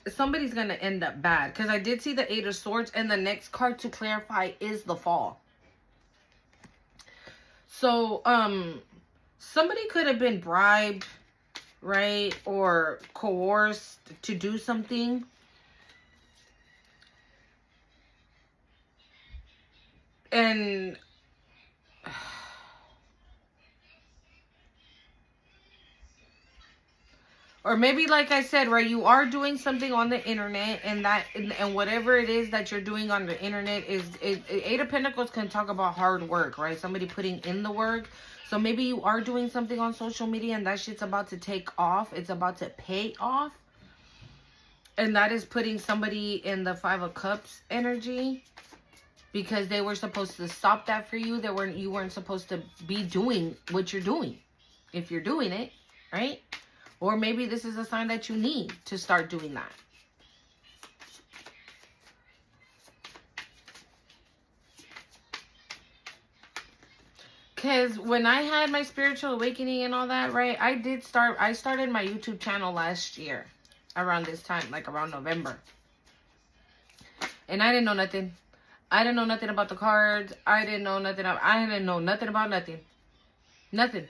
somebody's gonna end up bad. Because I did see the Eight of Swords, and the next card to clarify is the Fall. So, somebody could have been bribed, right? Or coerced to do something. And or maybe, like I said, right, you are doing something on the internet, and whatever it is that you're doing on the internet is Eight of Pentacles can talk about hard work, right? Somebody putting in the work. So maybe you are doing something on social media and that shit's about to take off. It's about to pay off. And that is putting somebody in the Five of Cups energy. Because they were supposed to stop that for you. You weren't supposed to be doing what you're doing. If you're doing it, right? Or maybe this is a sign that you need to start doing that. Because when I had my spiritual awakening and all that, right, I started my YouTube channel last year around this time, like around November. And I didn't know nothing. I didn't know nothing about the cards. I didn't know nothing about nothing. Nothing.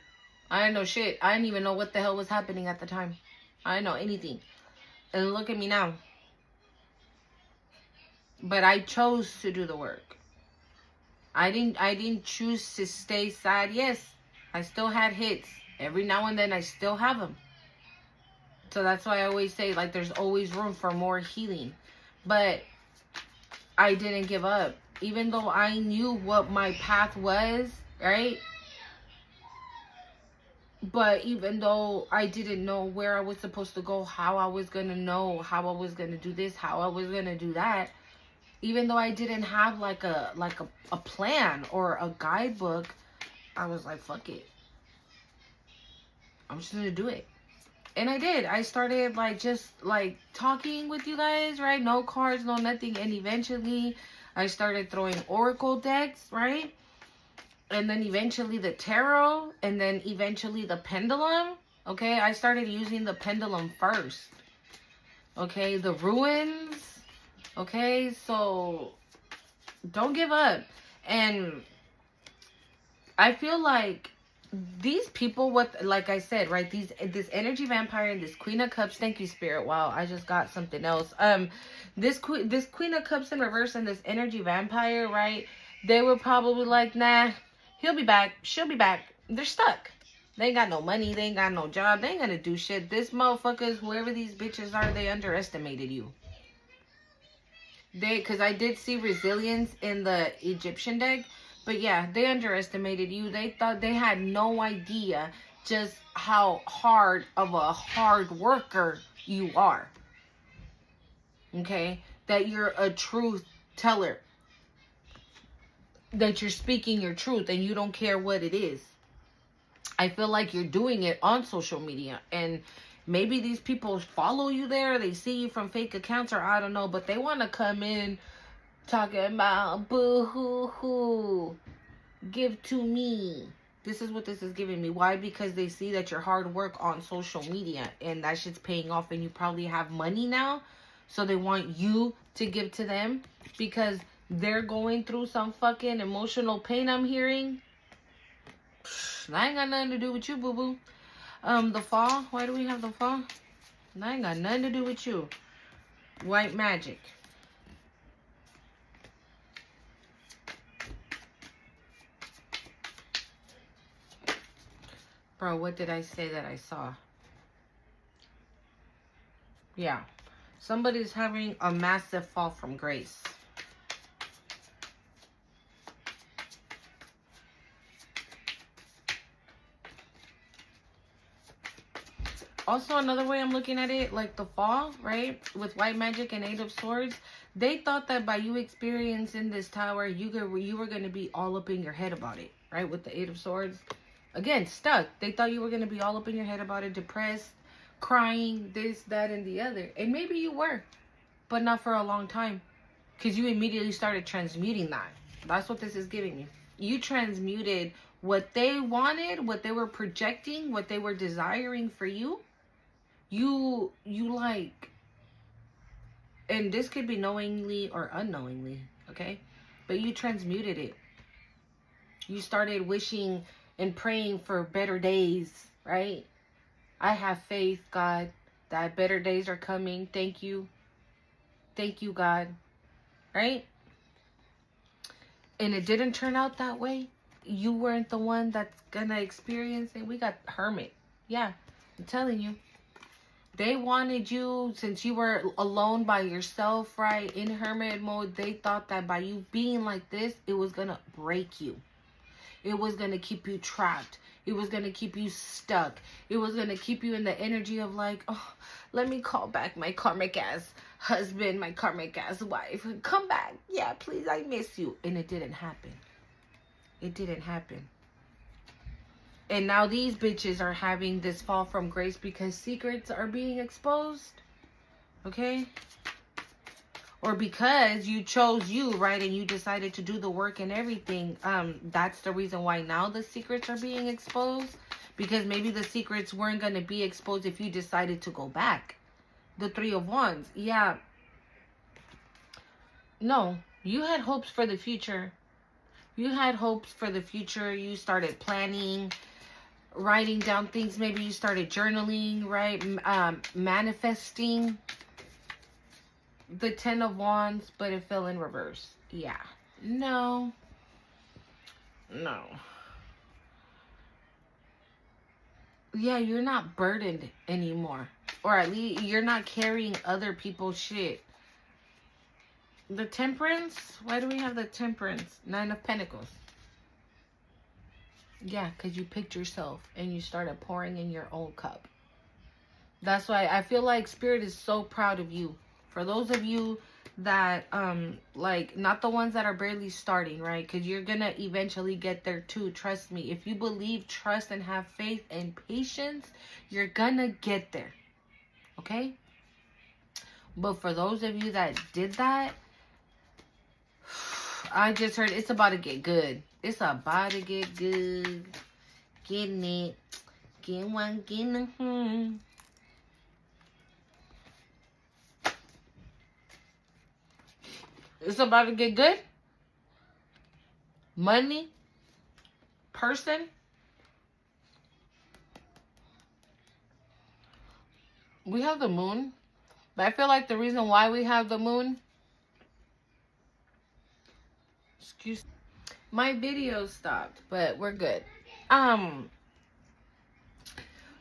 I didn't know shit. I didn't even know what the hell was happening at the time. I didn't know anything. And look at me now. But I chose to do the work. I didn't choose to stay sad. Yes, I still had hits. Every now and then I still have them. So that's why I always say, like, there's always room for more healing. But I didn't give up. Even though I knew what my path was, right? But even though I didn't know where I was supposed to go, how I was going to know, how I was going to do this, how I was going to do that, even though I didn't have like a plan or a guidebook, I was like, fuck it. I'm just going to do it. And I did. I started like just like talking with you guys, right? No cards, no nothing. And eventually I started throwing oracle decks, right? And then eventually the tarot, and then eventually the pendulum. Okay, I started using the pendulum first. Okay, the ruins. Okay, so don't give up. And I feel like these people with, like I said, right, this energy vampire and this Queen of Cups, thank you, Spirit. Wow, I just got something else. This Queen of Cups in reverse and this energy vampire, right, they were probably like, nah, he'll be back, she'll be back. They're stuck. They ain't got no money, they ain't got no job, they ain't gonna do shit. This motherfuckers, whoever these bitches are, they underestimated you. Because I did see resilience in the Egyptian deck. But yeah, they underestimated you. They thought, they had no idea just how hard of a hard worker you are. Okay? That you're a truth teller. That you're speaking your truth and you don't care what it is. I feel like you're doing it on social media. And maybe these people follow you there. They see you from fake accounts, or I don't know. But they want to come in talking about boo-hoo-hoo. Give to me. This is what this is giving me. Why? Because they see that your hard work on social media. And that shit's paying off. And you probably have money now. So they want you to give to them. Because they're going through some fucking emotional pain, I'm hearing. That ain't got nothing to do with you, boo-boo. The fall. Why do we have the fall? That ain't got nothing to do with you. White magic. Bro, what did I say that I saw? Yeah. Somebody's having a massive fall from grace. Also, another way I'm looking at it, like the fall, right? With white magic and 8 of swords. They thought that by you experiencing this tower, you were going to be all up in your head about it, right? With the 8 of swords. Again, stuck. They thought you were going to be all up in your head about it, depressed, crying, this, that, and the other. And maybe you were, but not for a long time. Because you immediately started transmuting that. That's what this is giving me. You transmuted what they wanted, what they were projecting, what they were desiring for you. You like, and this could be knowingly or unknowingly, okay? But you transmuted it. You started wishing and praying for better days, right? I have faith, God, that better days are coming. Thank you. Thank you, God. Right? And it didn't turn out that way. You weren't the one that's gonna experience it. We got Hermit. Yeah, I'm telling you. They wanted you, since you were alone by yourself, right, in hermit mode, they thought that by you being like this, it was going to break you. It was going to keep you trapped. It was going to keep you stuck. It was going to keep you in the energy of like, oh, let me call back my karmic ass husband, my karmic ass wife. Come back. Yeah, please, I miss you. And it didn't happen. It didn't happen. And now these bitches are having this fall from grace because secrets are being exposed. Okay? or because you chose you, right, and you decided to do the work and everything, that's the reason why now the secrets are being exposed. Because maybe the secrets weren't going to be exposed if you decided to go back. The Three of Wands. Yeah. No, you had hopes for the future. You had hopes for the future. You started planning, writing down things. Maybe you started journaling, right? Manifesting the Ten of Wands, but it fell in reverse. Yeah. No. No. Yeah, you're not burdened anymore. Or at least you're not carrying other people's shit. The Temperance? Why do we have the Temperance? Nine of Pentacles. Yeah, because you picked yourself and you started pouring in your own cup. That's why I feel like Spirit is so proud of you. For those of you that, like, not the ones that are barely starting, right? Because you're going to eventually get there too. Trust me. If you believe, trust, and have faith and patience, you're going to get there. Okay? But for those of you that did that, I just heard it's about to get good. It's about to get good. Getting it. Get one, getting It's about to get good. Money. Person. We have the moon. But I feel like the reason why we have the moon. Excuse me. My video stopped, but we're good.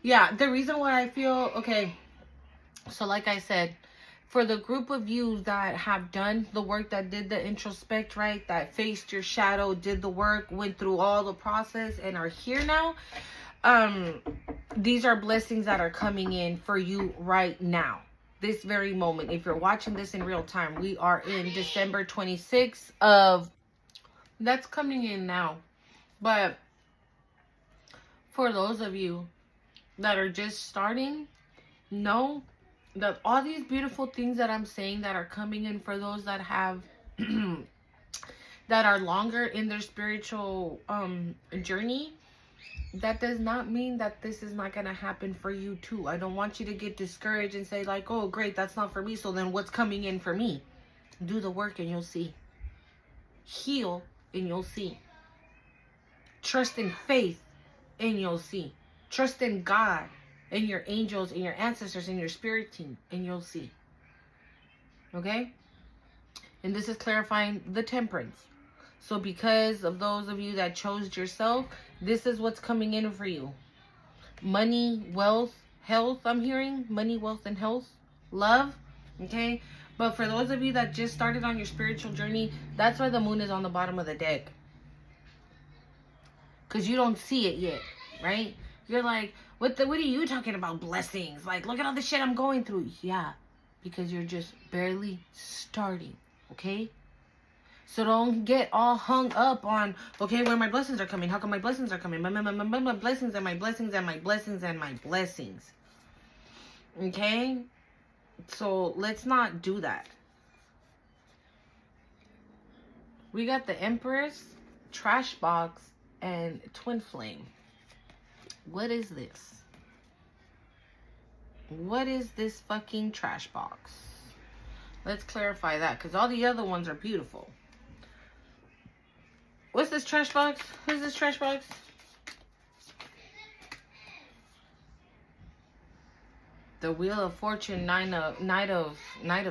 Yeah, the reason why I feel, okay, so like I said, for the group of you that have done the work, that did the introspect, right, that faced your shadow, did the work, went through all the process, and are here now, these are blessings that are coming in for you right now, this very moment. If you're watching this in real time, we are in December 26th of, that's coming in now. But for those of you that are just starting, know that all these beautiful things that I'm saying that are coming in for those that have that are longer in their spiritual journey, that does not mean that this is not going to happen for you too. I don't want you to get discouraged and say like, oh great, that's not for me, so then what's coming in for me? Do the work and you'll see. Heal and you'll see. Trust in faith and you'll see. Trust in God and your angels and your ancestors and your spirit team and you'll see. Okay? And this is clarifying the Temperance. So because of those of you that chose yourself, this is what's coming in for you. Money, wealth, health, I'm hearing. Money, wealth, and health. Love. Okay? But for those of you that just started on your spiritual journey, that's why the moon is on the bottom of the deck. Because you don't see it yet, right? You're like, what are you talking about, blessings? Like, look at all the shit I'm going through. Yeah, because you're just barely starting, okay? So don't get all hung up on, okay, where my blessings are coming. How come my blessings are coming? My blessings and my blessings and my blessings and my blessings. Okay? So let's not do that. We got the Empress, Trash Box, and Twin Flame. What is this? What is this fucking trash box? Let's clarify that, because all the other ones are beautiful. What's this trash box? Who's this trash box? The Wheel of Fortune, Knight of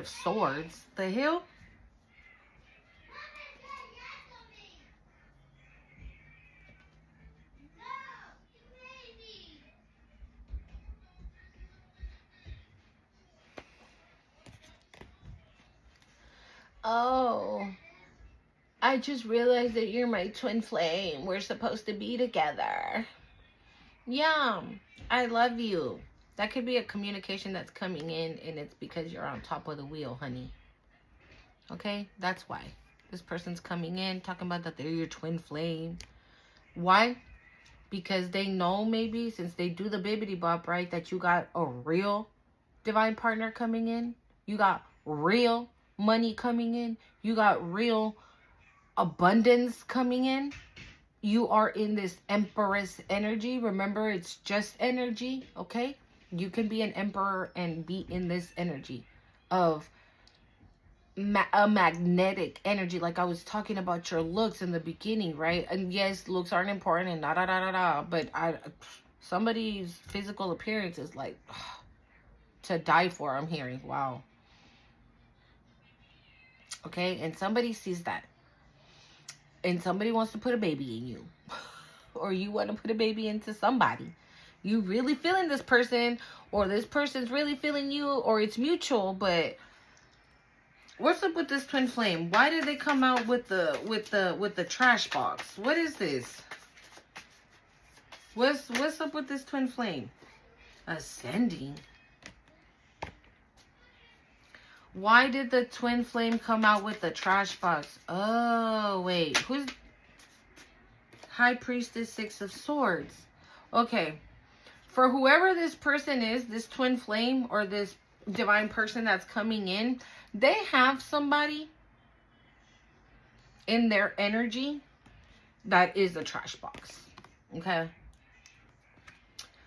Swords. The hell? Oh, I just realized that you're my twin flame. We're supposed to be together. Yeah, I love you. That could be a communication that's coming in, and it's because you're on top of the wheel, honey. Okay, that's why. This person's coming in, talking about that they're your twin flame. Why? Because they know, maybe, since they do the bibbity bop, right, that you got a real divine partner coming in. You got real money coming in. You got real abundance coming in. You are in this Empress energy. Remember, it's just energy, okay? You can be an emperor and be in this energy of a magnetic energy. Like I was talking about your looks in the beginning, right? And yes, looks aren't important and da da da da da. But somebody's physical appearance is like to die for. I'm hearing, wow. Okay, and somebody sees that, and somebody wants to put a baby in you, or you want to put a baby into somebody. You really feeling this person, or this person's really feeling you, or it's mutual. But what's up with this twin flame? Why did they come out with the trash box? What is this? What's up with this twin flame? Ascending. Why did the twin flame come out with the trash box? Oh, wait. Who's High Priestess, Six of Swords? Okay. For whoever this person is, this twin flame or this divine person that's coming in, they have somebody in their energy that is a trash box. Okay.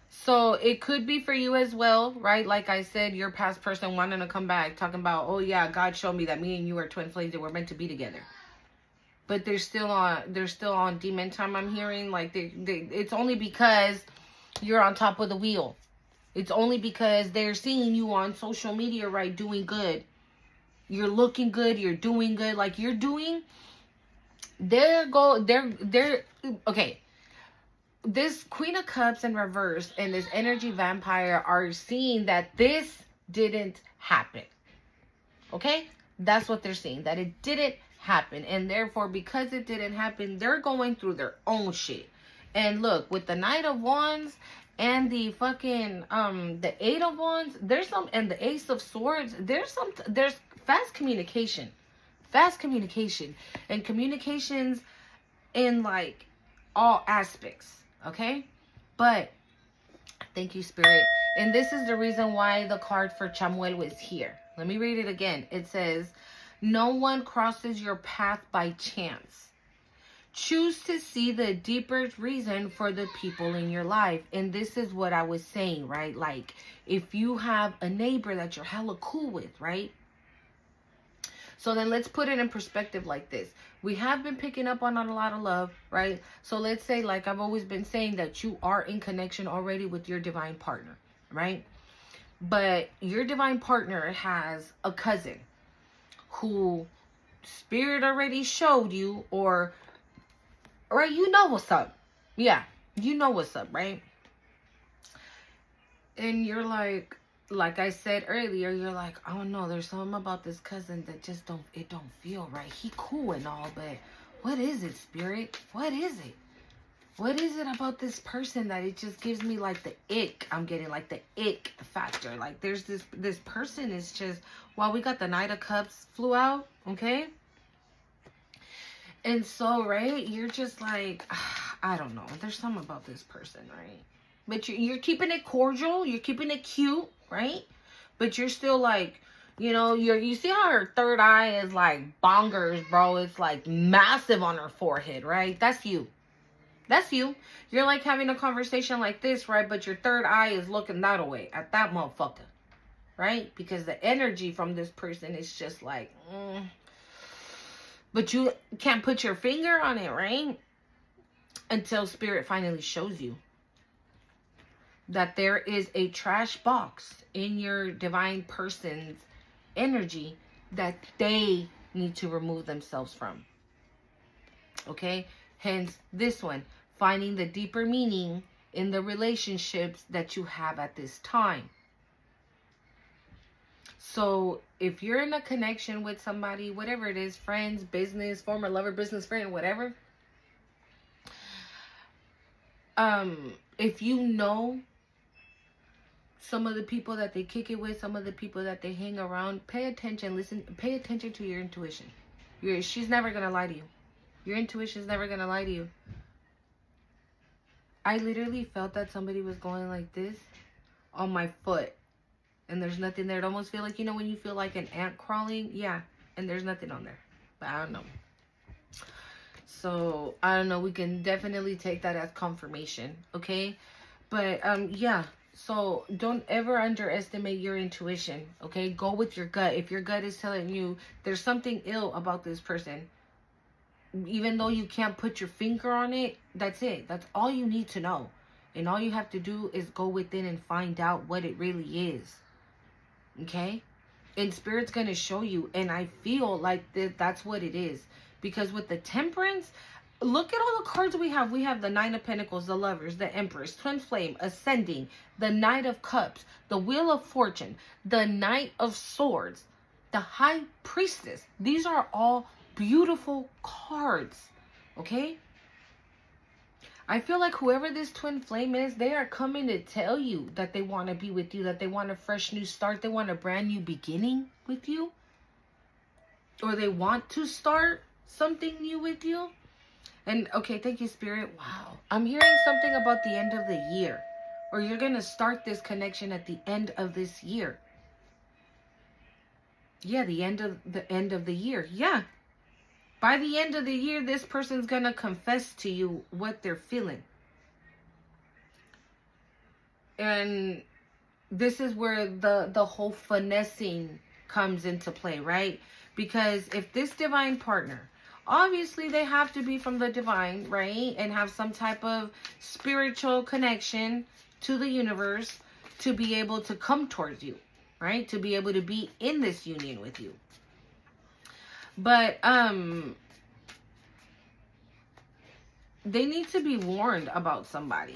So it could be for you as well, right? Like I said, your past person wanting to come back, talking about, oh yeah, God showed me that me and you are twin flames and we're meant to be together. But they're still on demon time. I'm hearing like it's only because you're on top of the wheel. It's only because they're seeing you on social media, right? Doing good. You're looking good. You're doing good. Like you're doing. They're okay. This Queen of Cups in reverse and this energy vampire are seeing that this didn't happen. Okay? That's what they're seeing. That it didn't happen. And therefore, because it didn't happen, they're going through their own shit. And look, with the Knight of Wands and the fucking, the Eight of Wands, and the Ace of Swords, there's fast communication. Fast communication. And communications in, like, all aspects. Okay? But, thank you, Spirit. And this is the reason why the card for Chamuel was here. Let me read it again. It says, no one crosses your path by chance. Choose to see the deeper reason for the people in your life. And this is what I was saying, right? Like, if you have a neighbor that you're hella cool with, right? So then let's put it in perspective like this. We have been picking up on a lot of love, right? So let's say, like I've always been saying, that you are in connection already with your divine partner, right? But your divine partner has a cousin who Spirit already showed you, or right, you know what's up. Yeah, you know what's up, right? And you're like I said earlier, you're like, oh no, there's something about this cousin that just don't feel right. He cool and all, but what is it, Spirit? What is it? What is it about this person that it just gives me like the ick? I'm getting like the ick factor. Like there's this person is just, well, we got the Knight of Cups flew out, okay? And so, right, you're just like, I don't know. There's something about this person, right? But you're keeping it cordial. You're keeping it cute, right? But you're still like, you know, you see how her third eye is like bonkers, bro. It's like massive on her forehead, right? That's you. That's you. You're like having a conversation like this, right? But your third eye is looking that way at that motherfucker, right? Because the energy from this person is just like, But you can't put your finger on it, right? Until Spirit finally shows you that there is a trash box in your divine person's energy that they need to remove themselves from. Okay? Hence this one, finding the deeper meaning in the relationships that you have at this time. So if you're in a connection with somebody, whatever it is, friends, business, former lover, business friend, whatever, if you know some of the people that they kick it with, some of the people that they hang around, pay attention, listen, pay attention to your intuition. She's never going to lie to you. Your intuition's never going to lie to you. I literally felt that somebody was going like this on my foot. And there's nothing there. It almost feel like, you know, when you feel like an ant crawling? Yeah. and there's nothing on there. But I don't know. So, I don't know. We can definitely take that as confirmation, okay? But, yeah. So, don't ever underestimate your intuition, okay? Go with your gut. If your gut is telling you there's something ill about this person, even though you can't put your finger on it, that's it. That's all you need to know. And all you have to do is go within and find out what it really is, okay? And Spirit's going to show you. And I feel like that's what it is. Because with the Temperance, look at all the cards we have. We have the Nine of Pentacles, the Lovers, the Empress, Twin Flame, Ascending, the Knight of Cups, the Wheel of Fortune, the Knight of Swords, the High Priestess. These are all beautiful cards, okay? I feel like whoever this twin flame is, they are coming to tell you that they want to be with you, that they want a fresh new start, they want a brand new beginning with you, or they want to start something new with you. And okay, thank you, Spirit. Wow. I'm hearing something about the end of the year, or you're going to start this connection at the end of this year. Yeah, the end of the year. Yeah. By the end of the year, this person's going to confess to you what they're feeling. And this is where the whole finessing comes into play, right? Because if this divine partner, obviously they have to be from the divine, right? And have some type of spiritual connection to the universe to be able to come towards you, right? To be able to be in this union with you. But, they need to be warned about somebody.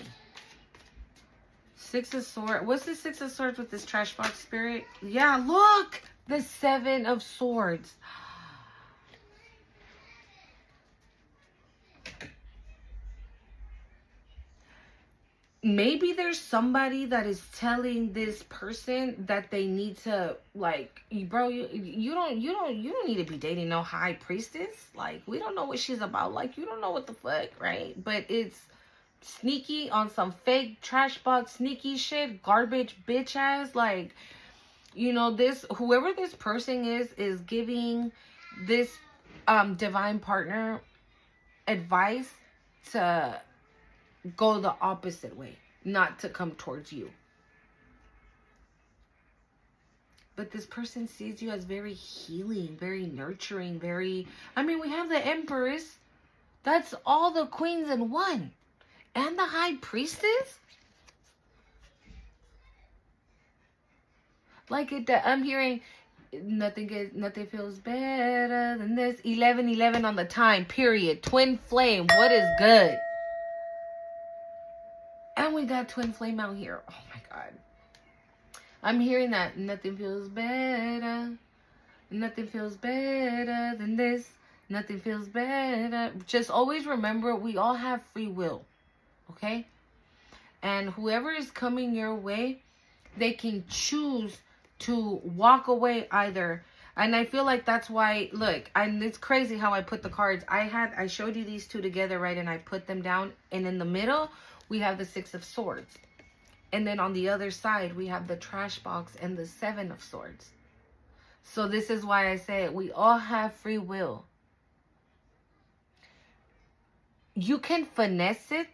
Six of Swords. What's the Six of Swords with this trash box, Spirit? Yeah, look! The Seven of Swords. Maybe there's somebody that is telling this person that they need to, like, bro, you don't need to be dating no high priestess. Like, we don't know what she's about. Like, you don't know what the fuck, right? But it's sneaky on some fake trash box sneaky shit, garbage bitch ass. Like, you know, this, whoever this person is giving this divine partner advice to go the opposite way, not to come towards you. But this person sees you as very healing, very nurturing, very, I mean, we have the Empress. That's all the queens in one. And the High Priestess. Like it, I'm hearing nothing feels better than this. 11:11 on the time, period. Twin flame, what is good? And we got twin flame out here. Oh my God. I'm hearing that. Nothing feels better. Nothing feels better than this. Nothing feels better. Just always remember, we all have free will. Okay? And whoever is coming your way, they can choose to walk away either. And I feel like that's why, look, and it's crazy how I put the cards. I showed you these two together, right? And I put them down. And in the middle, we have the Six of Swords. And then on the other side, we have the trash box and the Seven of Swords. So this is why I say we all have free will. You can finesse it,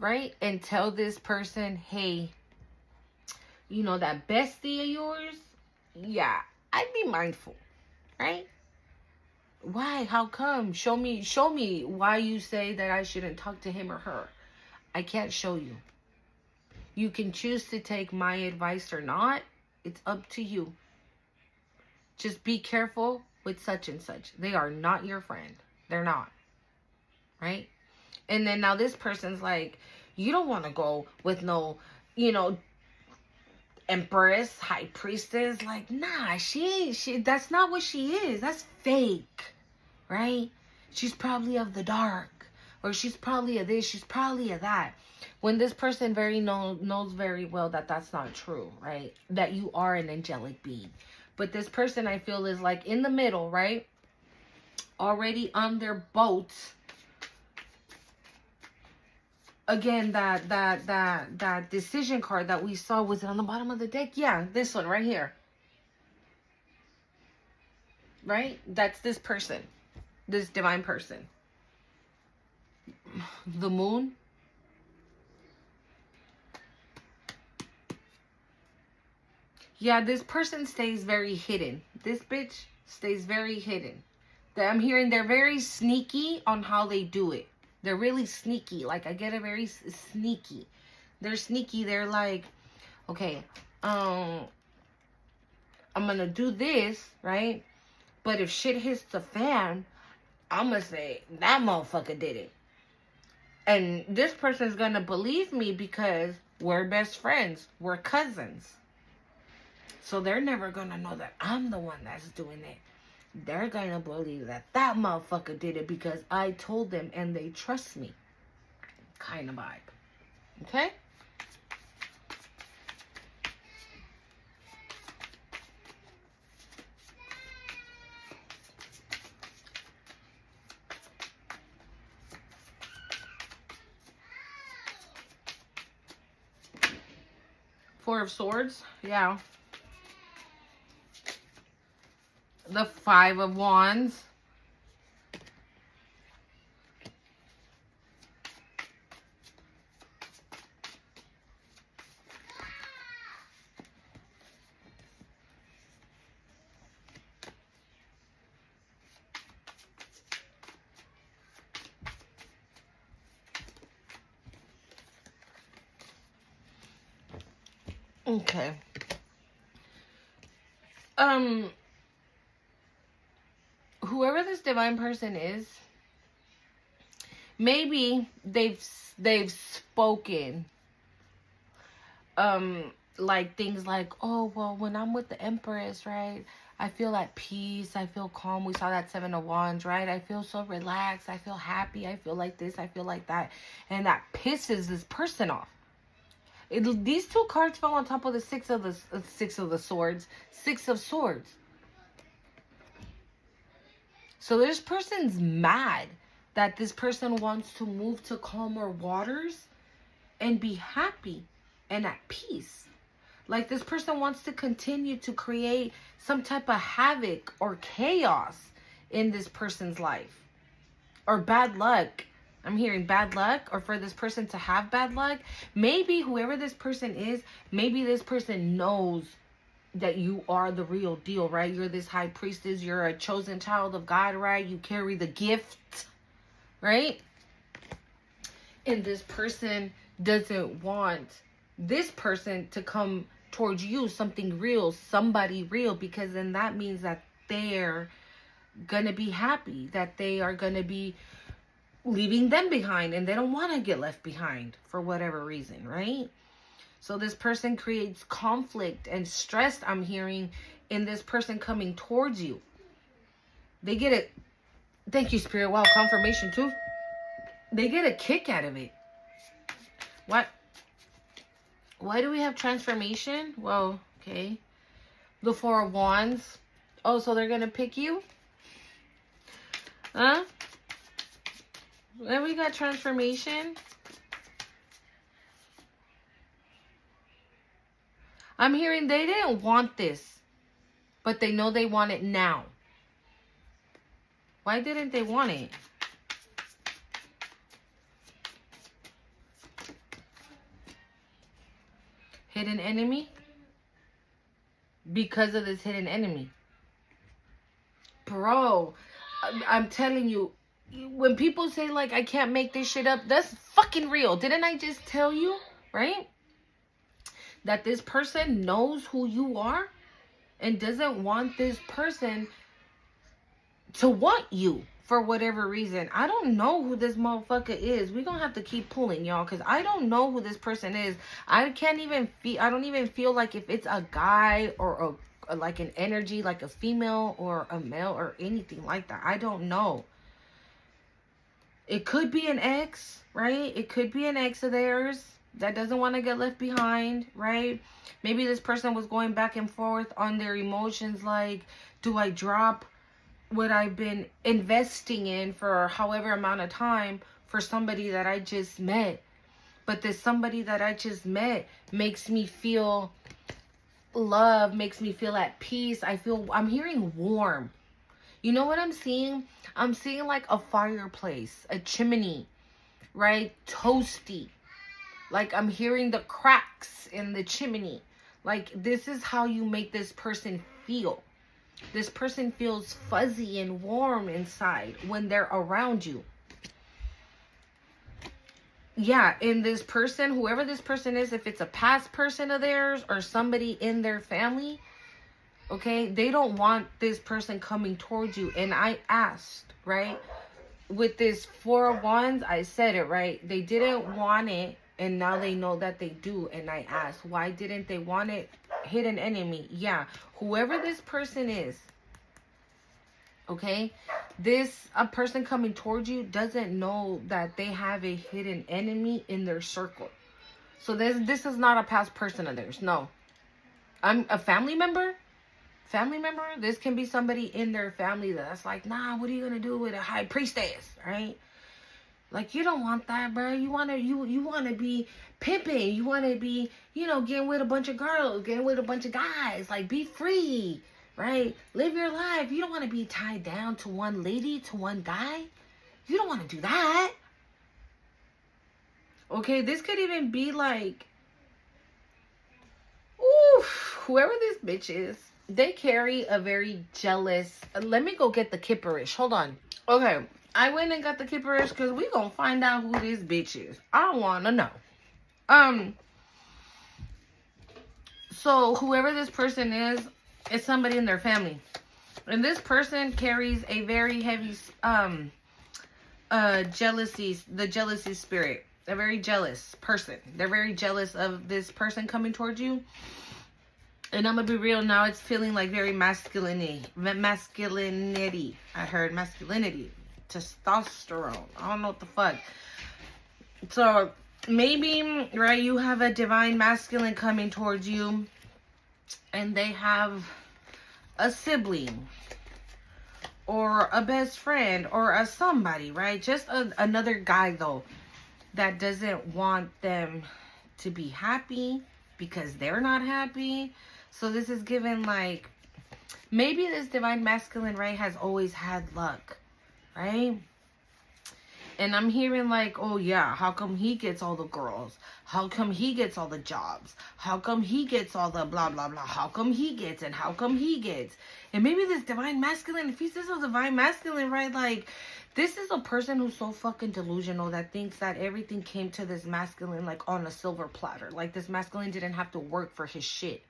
right? And tell this person, hey, you know, that bestie of yours, yeah, I'd be mindful, right? Why? How come? Show me why you say that I shouldn't talk to him or her. I can't show you. You can choose to take my advice or not. It's up to you. Just be careful with such and such. They are not your friend. They're not. Right? And then now this person's like, you don't want to go with no, you know, Empress, High Priestess. Like, nah, she that's not what she is. That's fake. Right? She's probably of the dark. Or she's probably of this, she's probably of that. When this person knows very well that that's not true, right? That you are an angelic being. But this person, I feel, is like in the middle, right? Already on their boat. Again, that decision card that we saw, was it on the bottom of the deck? Yeah, this one right here. right? That's this person, this divine person. The moon. Yeah, this person stays very hidden. This bitch stays very hidden. I'm hearing they're very sneaky on how they do it. They're really sneaky. Like, I get a very sneaky. They're sneaky. They're like, okay, I'm gonna do this, right? But if shit hits the fan, I'm gonna say, that motherfucker did it. And this person's gonna believe me because we're best friends. We're cousins. So they're never gonna know that I'm the one that's doing it. They're gonna believe that that motherfucker did it because I told them and they trust me. Kind of vibe. Okay? Four of Swords. Yeah. The Five of Wands. Okay. Whoever this divine person is, maybe they've spoken like things like, oh, well, when I'm with the Empress, right, I feel at peace, I feel calm. We saw that Seven of Wands, right? I feel so relaxed, I feel happy, I feel like this, I feel like that. And that pisses this person off. These two cards fell on top of the Six of Swords. Six of Swords. So this person's mad that this person wants to move to calmer waters and be happy and at peace. Like, this person wants to continue to create some type of havoc or chaos in this person's life. Or bad luck. I'm hearing bad luck, or for this person to have bad luck. Maybe whoever this person is, maybe this person knows that you are the real deal, right? You're this high priestess. You're a chosen child of God, right? You carry the gift, right? And this person doesn't want this person to come towards you, something real, somebody real, because then that means that they're gonna be happy, that they are gonna be leaving them behind, and they don't want to get left behind for whatever reason, right? So this person creates conflict and stress, I'm hearing, in this person coming towards you. They get it. Thank you, Spirit. Wow, confirmation too. They get a kick out of it. What? Why do we have transformation? Well, okay. The Four of Wands. Oh, so they're going to pick you? Huh? Then we got transformation. I'm hearing they didn't want this, but they know they want it now. Why didn't they want it? Hidden enemy? Because of this hidden enemy. Bro, I'm telling you, when people say, like, I can't make this shit up, that's fucking real. Didn't I just tell you, right? That this person knows who you are and doesn't want this person to want you for whatever reason. I don't know who this motherfucker is. We're gonna have to keep pulling, y'all, because I don't know who this person is. I don't even feel like if it's a guy or like an energy, like a female or a male or anything like that. I don't know. It could be an ex, right? It could be an ex of theirs that doesn't want to get left behind, right? Maybe this person was going back and forth on their emotions, like, do I drop what I've been investing in for however amount of time for somebody that I just met? But this somebody that I just met makes me feel love, makes me feel at peace. I'm hearing warm. You know what I'm seeing? I'm seeing like a fireplace, a chimney, right? Toasty. Like I'm hearing the cracks in the chimney. Like this is how you make this person feel. This person feels fuzzy and warm inside when they're around you. Yeah, and this person, whoever this person is, if it's a past person of theirs or somebody in their family, okay, they don't want this person coming towards you. And I asked, right? With this Four of Wands, I said it, right? They didn't want it, and now they know that they do. And I asked, why didn't they want it? Hidden enemy. Yeah, whoever this person is, okay, a person coming towards you doesn't know that they have a hidden enemy in their circle. So this is not a past person of theirs. No. I'm a family member. This can be somebody in their family that's like, nah, what are you gonna do with a high priestess, right? Like, you don't want that, bro. You wanna be pimping. You wanna be, getting with a bunch of girls, getting with a bunch of guys. Like, be free, right? Live your life. You don't want to be tied down to one lady, to one guy. You don't want to do that. Okay, this could even be like, oof, whoever this bitch is, they carry a very jealous. Let me go get the Kipperish. Hold on. Okay, I went and got the Kipperish because we gonna find out who this bitch is. I want to know. So whoever this person is somebody in their family. And this person carries a very heavy jealousy spirit. A very jealous person. They're very jealous of this person coming towards you. And I'm gonna be real now, it's feeling like very masculinity. I heard masculinity. Testosterone. I don't know what the fuck. So maybe, right, you have a divine masculine coming towards you, and they have a sibling or a best friend or a somebody, right? Just another guy, though, that doesn't want them to be happy because they're not happy. So this is given like, maybe this divine masculine, right, has always had luck, right? And I'm hearing like, oh yeah, how come he gets all the girls? How come he gets all the jobs? How come he gets all the blah, blah, blah? How come he gets and how come he gets? And maybe this divine masculine, if he's this divine masculine, right? Like, this is a person who's so fucking delusional that thinks that everything came to this masculine like on a silver platter. Like this masculine didn't have to work for his shit.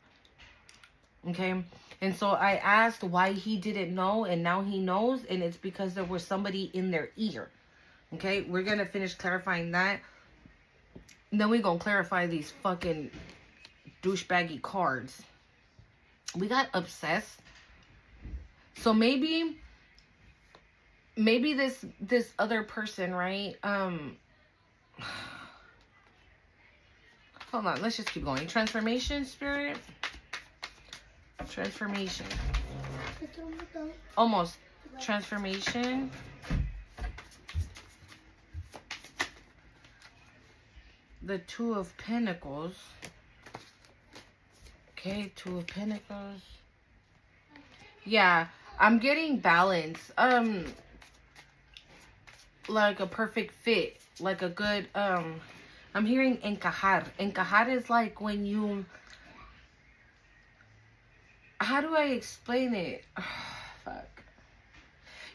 Okay? And so I asked why he didn't know, and now he knows, and it's because there was somebody in their ear. Okay, we're going to finish clarifying that. And then we're going to clarify these fucking douchebaggy cards. We got obsessed. So maybe this other person, right? Hold on, let's just keep going. Transformation, spirit. Transformation. Almost. Transformation. The Two of Pentacles. Okay, Two of Pentacles. Yeah, I'm getting balance. Like a perfect fit. Like a good, I'm hearing encajar. Encajar is like when you, how do I explain it? Fuck.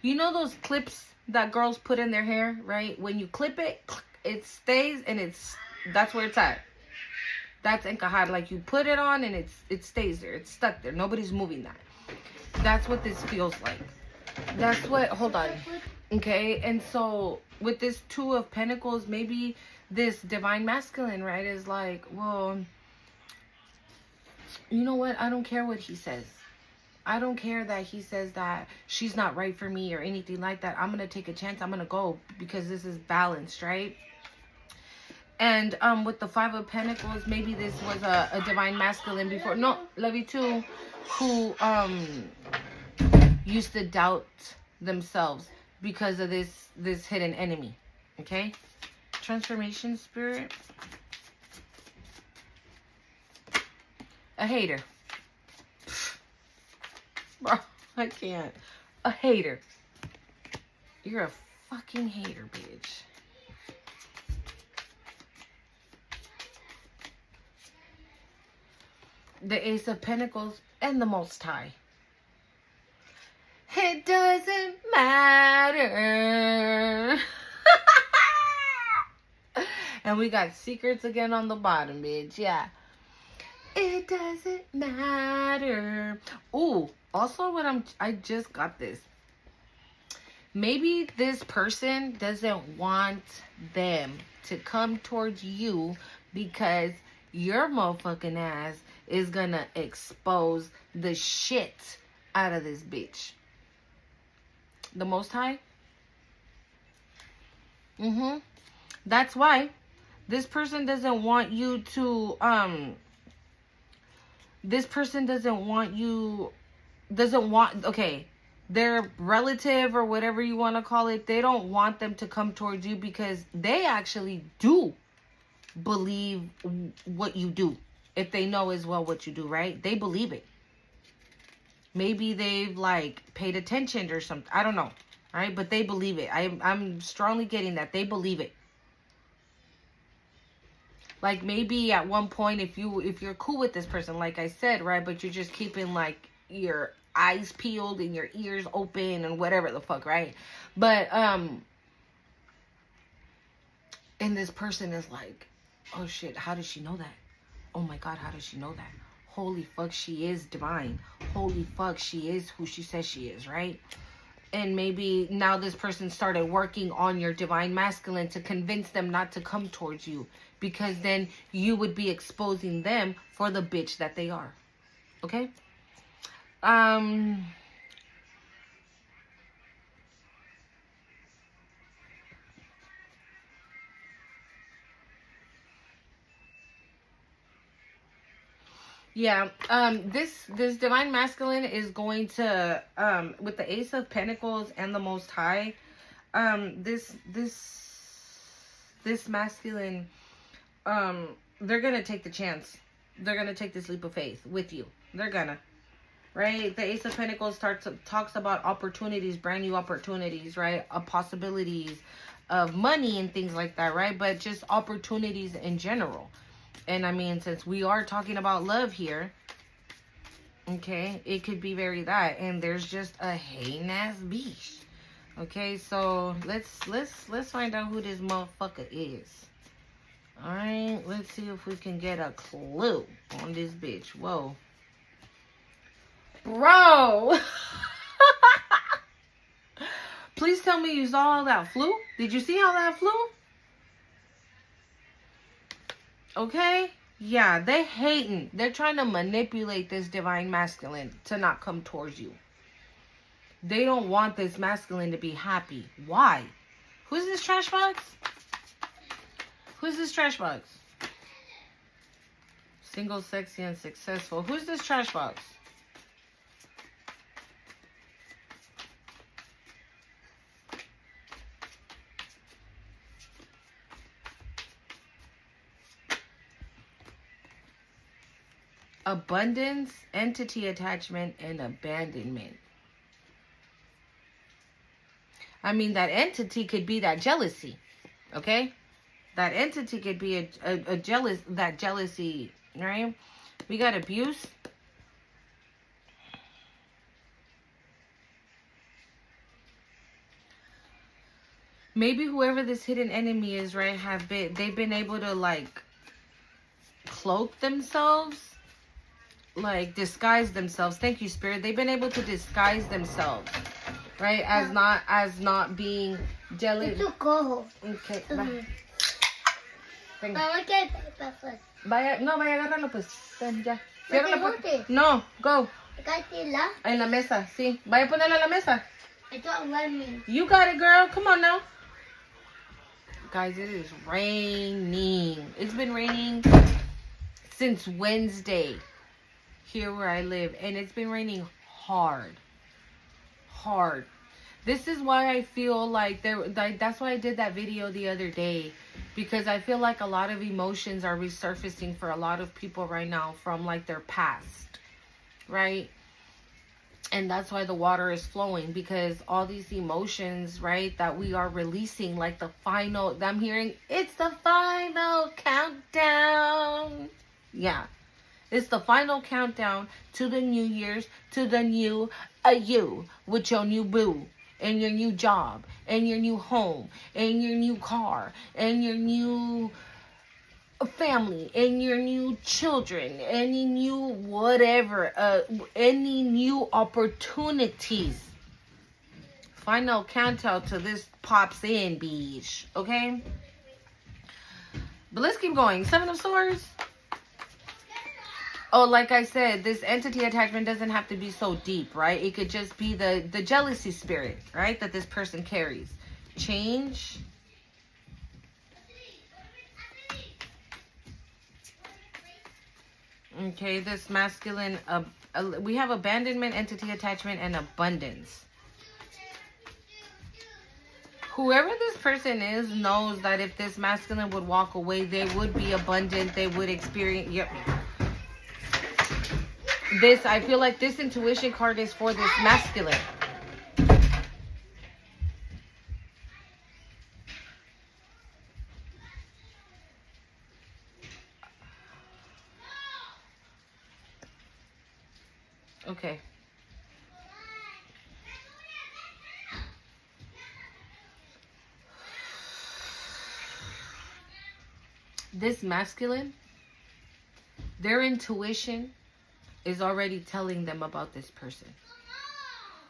You know those clips that girls put in their hair, right? When you clip it, it stays and that's where it's at. That's encajar. Like you put it on and it stays there. It's stuck there. Nobody's moving that. That's what this feels like. That's what, hold on. Okay, and so with this Two of Pentacles, maybe this divine masculine, right, is like, well, you know what? I don't care what he says. I don't care that he says that she's not right for me or anything like that. I'm going to take a chance. I'm going to go because this is balanced, right? And with the Five of Pentacles, maybe this was a divine masculine before. No, love you too. Who used to doubt themselves because of this hidden enemy. Okay? Transformation, spirit. A hater. Bro, I can't. a hater. You're a fucking hater, bitch. The Ace of Pentacles and the Most High. It doesn't matter. And we got secrets again on the bottom, bitch. Yeah. It doesn't matter. Ooh, also I just got this. Maybe this person doesn't want them to come towards you because your motherfucking ass is gonna expose the shit out of this bitch. The Most High? That's why this person doesn't want you to, okay, their relative or whatever you want to call it, they don't want them to come towards you because they actually do believe what you do. If they know as well what you do, right? They believe it. Maybe they've like paid attention or something. I don't know. Right? But they believe it. I'm strongly getting that. They believe it. Like maybe at one point if you're cool with this person, like I said, right? But you're just keeping like your eyes peeled and your ears open and whatever the fuck, right? But and this person is like, oh shit, how does she know that? Oh my God, how does she know that? Holy fuck, she is divine. Holy fuck, she is who she says she is, right? And maybe now this person started working on your divine masculine to convince them not to come towards you. Because then you would be exposing them for the bitch that they are. Okay? Yeah, this divine masculine is going to, with the Ace of Pentacles and the Most High, this masculine, they're gonna take the chance. They're gonna take this leap of faith with you. They're gonna, right? The Ace of Pentacles talks about opportunities, brand new opportunities, right? Possibilities of money and things like that, right? But just opportunities in general. And I mean, since we are talking about love here, okay, it could be very that. And there's just a hating ass bitch. Okay, so let's find out who this motherfucker is. All right, let's see if we can get a clue on this bitch. Whoa, bro. Please tell me you saw how that flew. Did you see how that flew? Okay? Yeah, they hating. They're trying to manipulate this divine masculine to not come towards you. They don't want this masculine to be happy. Why? Who's this trash box? Who's this trash box? Single, sexy, and successful. Who's this trash box? Abundance, entity attachment, and abandonment. I mean, that entity could be that jealousy, okay? That entity could be a jealousy, right? We got abuse. Maybe whoever this hidden enemy is, right, they've been able to like cloak themselves, like disguise themselves. Thank you, Spirit. They've been able to disguise themselves, right, as not being jealous. Okay. Vaya, no, vaya a agarrarlo, pues. Ya. No, go. En la mesa, sí. Vaya a ponerlo en la mesa. You got it, girl. Come on now. Guys, it is raining. It's been raining since Wednesday here where I live. And it's been raining hard. This is why I feel like that's why I did that video the other day. Because I feel like a lot of emotions are resurfacing for a lot of people right now from like their past. Right? And that's why the water is flowing, because all these emotions, right, that we are releasing, like the final, I'm hearing, it's the final countdown. Yeah. It's the final countdown to the New Year's, to the new you with your new boo and your new job and your new home and your new car and your new family and your new children, any new whatever, any new opportunities. Final countdown to this pops in, beach. Okay? But let's keep going. Seven of Swords. Oh, like I said, this entity attachment doesn't have to be so deep, right? It could just be the jealousy spirit, right? That this person carries. Change. Okay, this masculine, we have abandonment, entity attachment, and abundance. Whoever this person is knows that if this masculine would walk away, they would be abundant. They would experience, yep. This, I feel like this intuition card is for this masculine. Okay. This masculine, their intuition is already telling them about this person.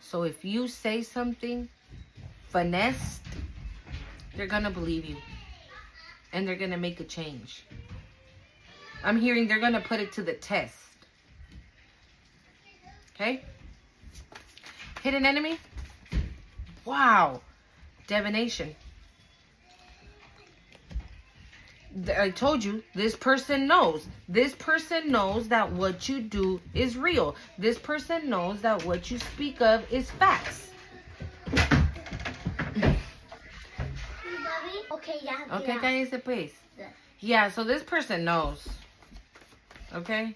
So if you say something finessed, they're gonna believe you. And they're gonna make a change. I'm hearing they're gonna put it to the test. Okay? Hidden enemy? Wow. Divination. I told you, this person knows. This person knows that what you do is real. This person knows that what you speak of is facts. Okay, yeah. Okay, cállese pues. Yeah, so this person knows. Okay?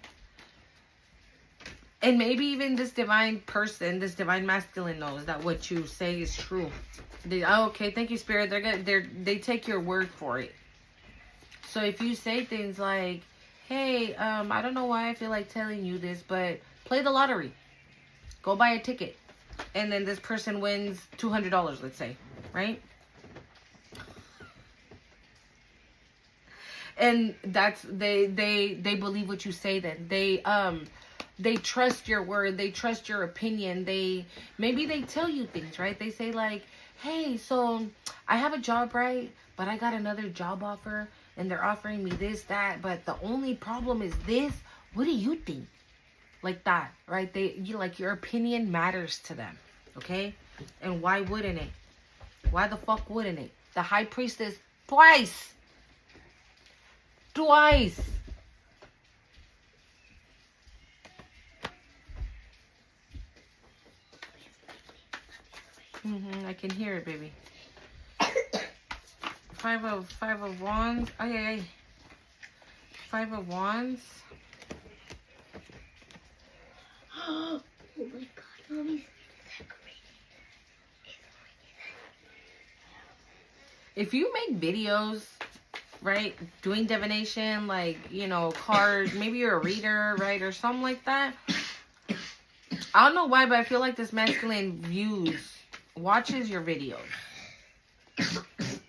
And maybe even this divine person, this divine masculine knows that what you say is true. Okay, thank you, Spirit. They take your word for it. So if you say things like, hey, I don't know why I feel like telling you this, but play the lottery. Go buy a ticket. And then this person wins $200, let's say, right? And that's, they believe what you say then. They trust your word. They trust your opinion. Maybe they tell you things, right? They say like, hey, so I have a job, right? But I got another job offer. And they're offering me this, that, but the only problem is this. What do you think? Like that, right? Like your opinion matters to them, okay? And why wouldn't it? Why the fuck wouldn't it? The High Priestess, twice. I can hear it, baby. Five of Wands. Ay. 5 of Wands. Oh my God, Mommy's decorating. If you make videos, right, doing divination, like, you know, cards, maybe you're a reader, right, or something like that. I don't know why, but I feel like this masculine watches your videos.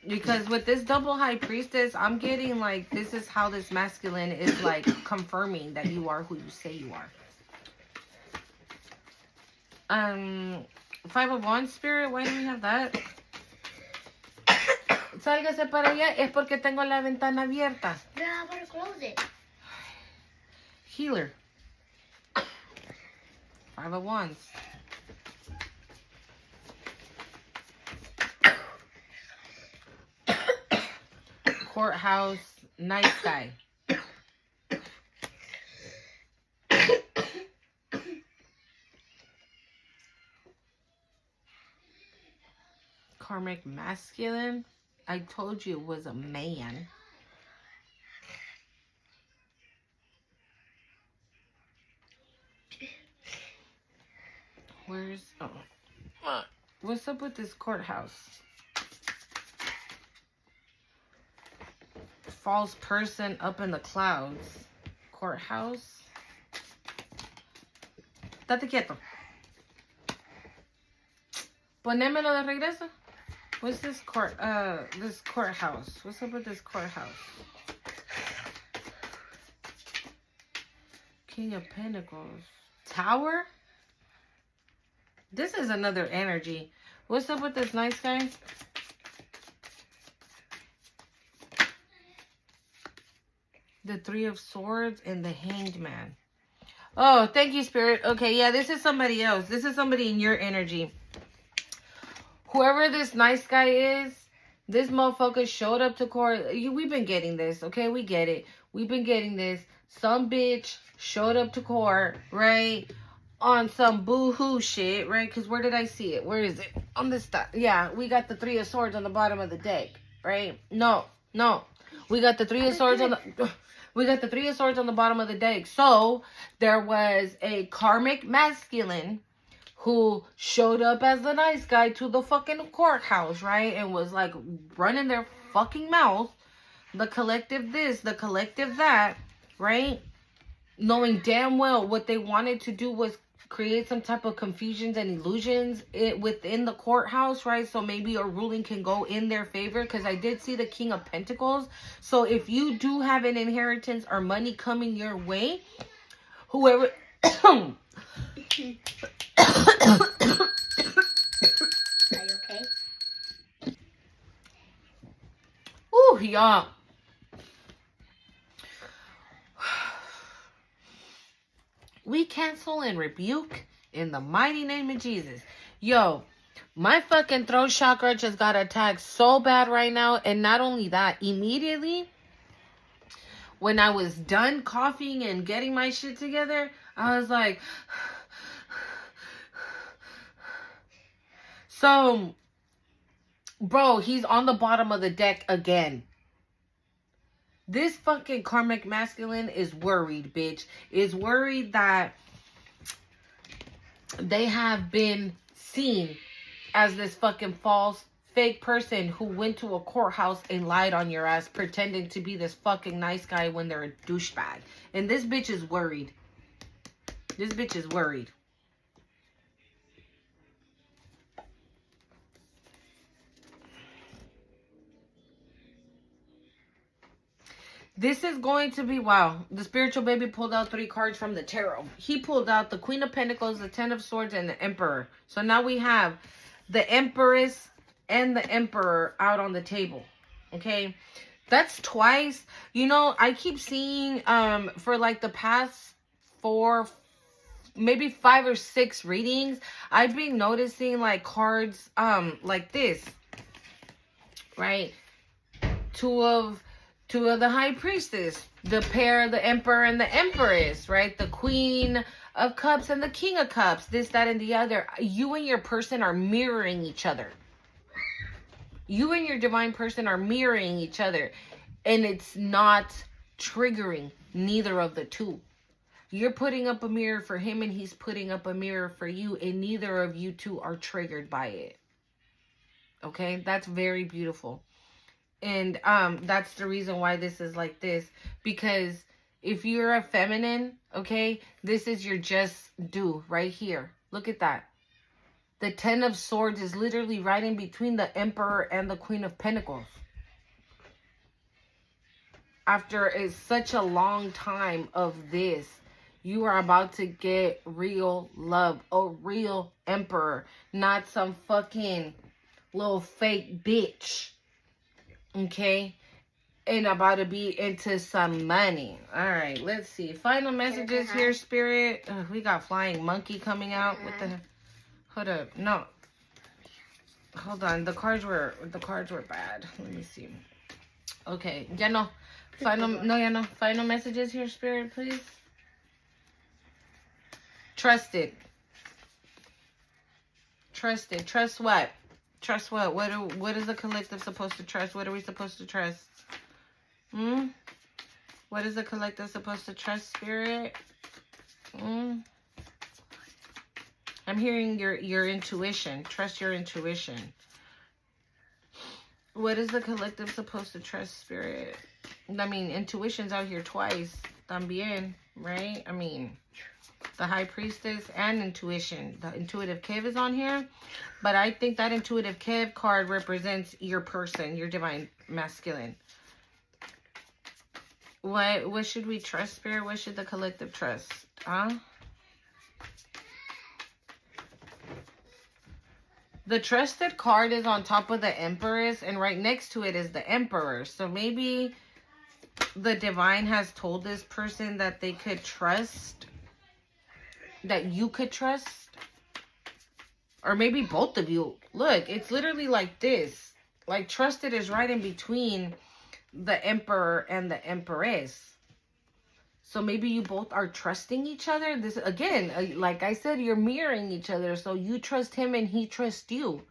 Because with this double High Priestess, I'm getting like, this is how this masculine is like confirming that you are who you say you are. 5 of Wands, Spirit, why do we have that? Sálgase para allá, es porque tengo la ventana abierta. Yeah, I'm gonna close it. Healer. 5 of Wands. Courthouse, nice guy. Karmic masculine. I told you it was a man. Where's... Oh. What's up with this courthouse? False person up in the clouds. Courthouse. Date quieto. Ponémelo de regreso. What's this courthouse? What's up with this courthouse? King of Pentacles. Tower? This is another energy. What's up with this nice guy? The Three of Swords and the Hanged Man. Oh, thank you, Spirit. Okay, yeah, this is somebody else. This is somebody in your energy. Whoever this nice guy is, this motherfucker showed up to court. We've been getting this, okay? We get it. We've been getting this. Some bitch showed up to court, right? On some boo-hoo shit, right? Because where did I see it? Where is it? On this stuff. Yeah, we got the Three of Swords on the bottom of the deck, right? No. We got the Three of Swords on the... We got the Three of Swords on the bottom of the deck. So, there was a karmic masculine who showed up as the nice guy to the fucking courthouse, right? And was like running their fucking mouth. The collective this, the collective that, right? Knowing damn well what they wanted to do was create some type of confusions and illusions within the courthouse, right? So maybe a ruling can go in their favor, because I did see the King of Pentacles. So if you do have an inheritance or money coming your way, whoever... Are you okay? Ooh, y'all. We cancel and rebuke in the mighty name of Jesus. Yo, my fucking throat chakra just got attacked so bad right now. And not only that, immediately when I was done coughing and getting my shit together, I was like... So, bro, he's on the bottom of the deck again. This fucking karmic masculine is worried, bitch. Is worried that they have been seen as this fucking false, fake person who went to a courthouse and lied on your ass, pretending to be this fucking nice guy when they're a douchebag. And this bitch is worried. This bitch is worried. This is going to be, wow, the spiritual baby pulled out 3 cards from the tarot. He pulled out the Queen of Pentacles, the Ten of Swords, and the Emperor. So now we have the Empress and the Emperor out on the table. Okay? That's twice. You know, I keep seeing, for like the past 4, maybe 5 or 6 readings, I've been noticing like cards, like this. Right? Two of the High Priestess, the pair, the Emperor and the Empress, right? The Queen of Cups and the King of Cups, this, that, and the other. You and your person are mirroring each other. You and your divine person are mirroring each other. And it's not triggering neither of the two. You're putting up a mirror for him and he's putting up a mirror for you. And neither of you two are triggered by it. Okay? That's very beautiful. And that's the reason why this is like this. Because if you're a feminine, okay, this is your just due right here. Look at that. The Ten of Swords is literally right in between the Emperor and the Queen of Pentacles. After such a long time of this, you are about to get real love. A real Emperor. Not some fucking little fake bitch. Okay, and about to be into some money. All right, let's see. Final messages here, Spirit. We got flying monkey coming out. What the? Hold up, no. Hold on. The cards were bad. Let me see. Okay, ya no. Final messages here, Spirit, please. Trusted. Trust what? Trust what? What is the collective supposed to trust? What are we supposed to trust? What is the collective supposed to trust, Spirit? I'm hearing your intuition. Trust your intuition. What is the collective supposed to trust, Spirit? I mean, intuition's out here twice. También, right? I mean, the High Priestess and intuition. The intuitive Kev is on here. But I think that intuitive Kev card represents your person, your divine masculine. What should we trust, Spirit? What should the collective trust? Huh? The trusted card is on top of the Empress, and right next to it is the Emperor. So maybe the divine has told this person that they could trust, that you could trust, or maybe both of you. Look, it's literally like this. Like, trusted is right in between the Emperor and the Empress. So maybe you both are trusting each other. This, again, like I said, you're mirroring each other. So you trust him and he trusts you.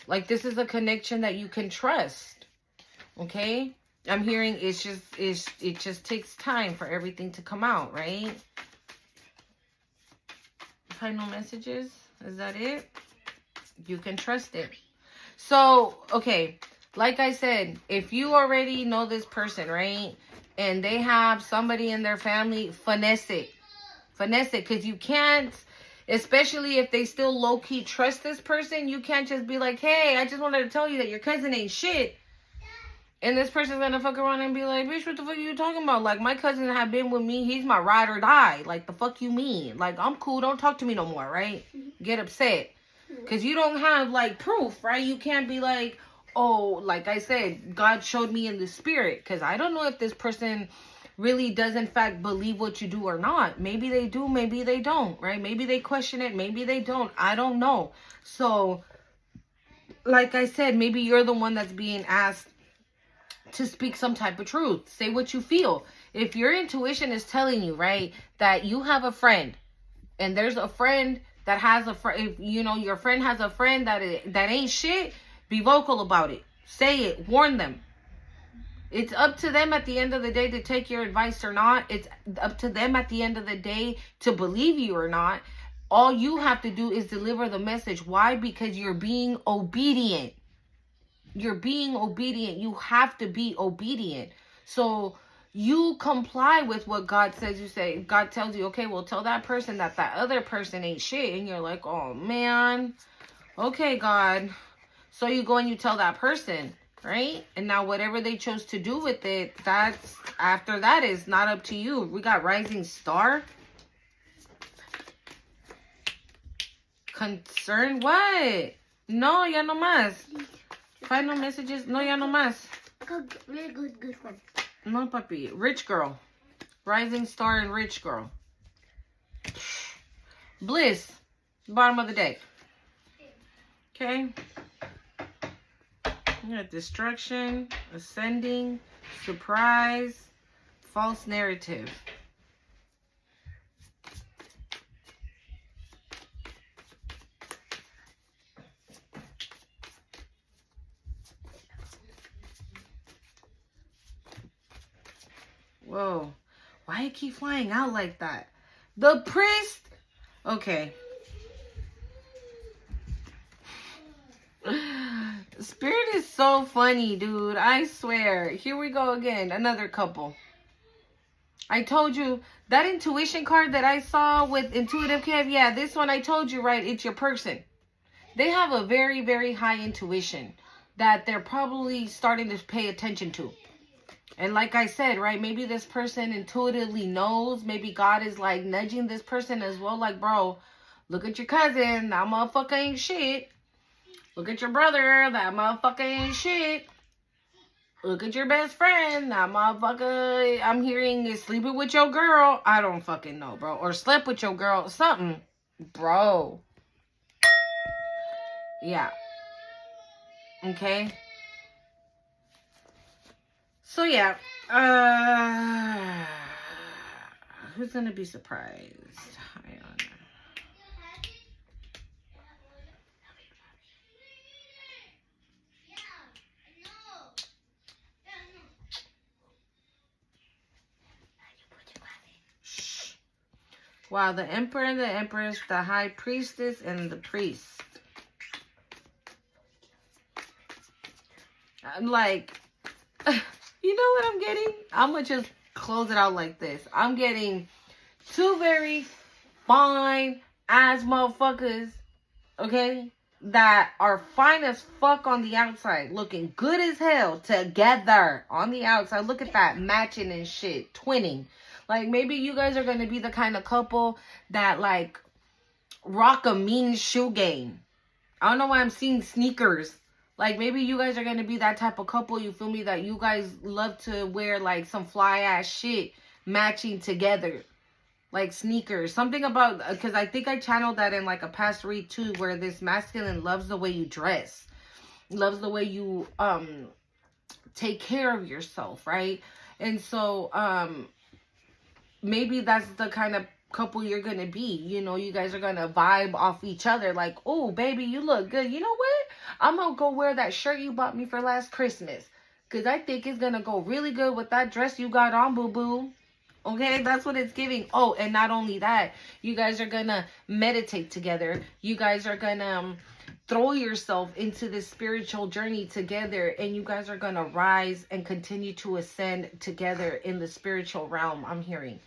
Like, this is a connection that you can trust. Okay? I'm hearing it just takes time for everything to come out, right? Final messages. Is that it? You can trust it. So, okay. Like I said, if you already know this person, right? And they have somebody in their family, finesse it. Finesse it. Because you can't, especially if they still low-key trust this person, you can't just be like, hey, I just wanted to tell you that your cousin ain't shit. And this person's going to fuck around and be like, bitch, what the fuck are you talking about? Like, my cousin have been with me. He's my ride or die. Like, the fuck you mean? Like, I'm cool. Don't talk to me no more, right? Get upset. Because you don't have, like, proof, right? You can't be like, oh, like I said, God showed me in the spirit. Because I don't know if this person really does, in fact, believe what you do or not. Maybe they do. Maybe they don't, right? Maybe they question it. Maybe they don't. I don't know. So, like I said, maybe you're the one that's being asked to speak some type of truth. Say what you feel. If your intuition is telling you, right, that you have a friend, and there's a friend that has a friend, if you know your friend has a friend that ain't shit, be vocal about it. Say it. Warn them. It's up to them at the end of the day to take your advice or not. It's up to them at the end of the day to believe you or not. All you have to do is deliver the message. Why? Because you're being obedient. You're being obedient. You have to be obedient. So you comply with what God says. You say, God tells you, okay, well, tell that person that other person ain't shit. And you're like, oh, man. Okay, God. So you go and you tell that person, right? And now whatever they chose to do with it, that's, after that is not up to you. We got Rising Star. Concern? What? No, ya no más. Final messages. No, ya no más. Really good one. No, papi. Rich girl. Rising Star and Rich girl. Bliss. Bottom of the deck. Okay. You got Destruction. Ascending. Surprise. False narrative. Whoa. Why it keep flying out like that? The priest. Okay. Spirit is so funny, dude. I swear. Here we go again. Another couple. I told you that intuition card that I saw with Intuitive Kev. Yeah, this one I told you, right? It's your person. They have a very, very high intuition that they're probably starting to pay attention to. And like I said, right, maybe this person intuitively knows. Maybe God is like nudging this person as well. Like, bro, look at your cousin. That motherfucker ain't shit. Look at your brother. That motherfucker ain't shit. Look at your best friend. That motherfucker, I'm hearing, is sleeping with your girl. I don't fucking know, bro. Or slept with your girl. Something. Bro. Yeah. Okay. So yeah, who's gonna be surprised? I don't know. Shh. Wow, the Emperor and the Empress, the High Priestess and the Priest. I'm like, you know what I'm getting? I'm going to just close it out like this. I'm getting two very fine ass motherfuckers, okay, that are fine as fuck on the outside, looking good as hell together on the outside. Look at that, matching and shit, twinning. Like, maybe you guys are going to be the kind of couple that, like, rock a mean shoe game. I don't know why I'm seeing sneakers. Like, maybe you guys are going to be that type of couple, you feel me, that you guys love to wear, like, some fly-ass shit matching together. Like, sneakers. Something about, because I think I channeled that in, like, a past read, too, where this masculine loves the way you dress. Loves the way you, take care of yourself, right? And so, maybe that's the kind of couple you're gonna be. You know, you guys are gonna vibe off each other. Like, oh, baby, you look good. You know what? I'm gonna go wear that shirt you bought me for last Christmas. Because I think it's gonna go really good with that dress you got on, boo-boo. Okay, that's what it's giving. Oh, and not only that, you guys are gonna meditate together. You guys are gonna throw yourself into this spiritual journey together, and you guys are gonna rise and continue to ascend together in the spiritual realm. I'm hearing.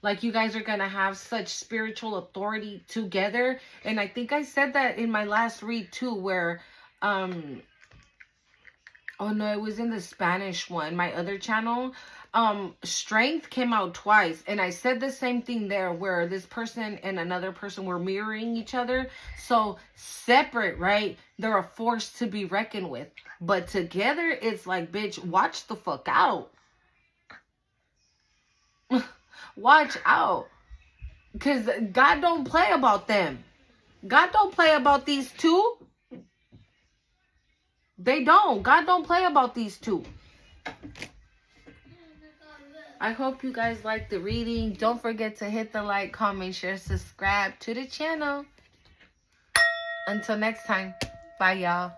Like, you guys are going to have such spiritual authority together. And I think I said that in my last read too, where, oh no, it was in the Spanish one, my other channel. Strength came out twice. And I said the same thing there, where this person and another person were mirroring each other. So separate, right? They're a force to be reckoned with. But together, it's like, bitch, watch the fuck out. Watch out, because God don't play about them. God don't play about these two. They don't. God don't play about these two. I hope you guys like the reading. Don't forget to hit the like, comment, share, subscribe to the channel. Until next time. Bye, y'all.